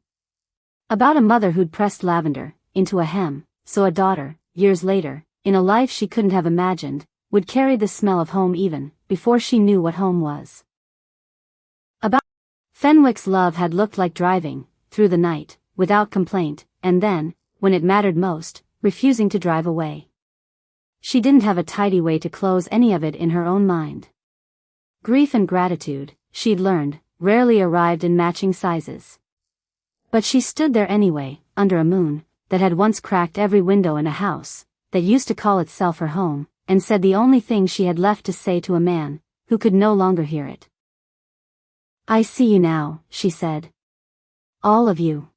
About a mother who'd pressed lavender, into a hem, so a daughter, years later, in a life she couldn't have imagined, would carry the smell of home even, before she knew what home was. About Fenwick's love had looked like driving, through the night, without complaint, and then, when it mattered most, refusing to drive away. She didn't have a tidy way to close any of it in her own mind. Grief and gratitude, she'd learned, rarely arrived in matching sizes. But she stood there anyway, under a moon, that had once cracked every window in a house, that used to call itself her home, and said the only thing she had left to say to a man, who could no longer hear it. I see you now, she said. All of you.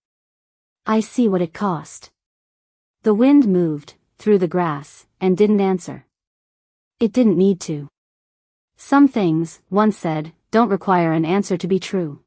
I see what it cost. The wind moved, through the grass, and didn't answer. It didn't need to. Some things, one said, don't require an answer to be true.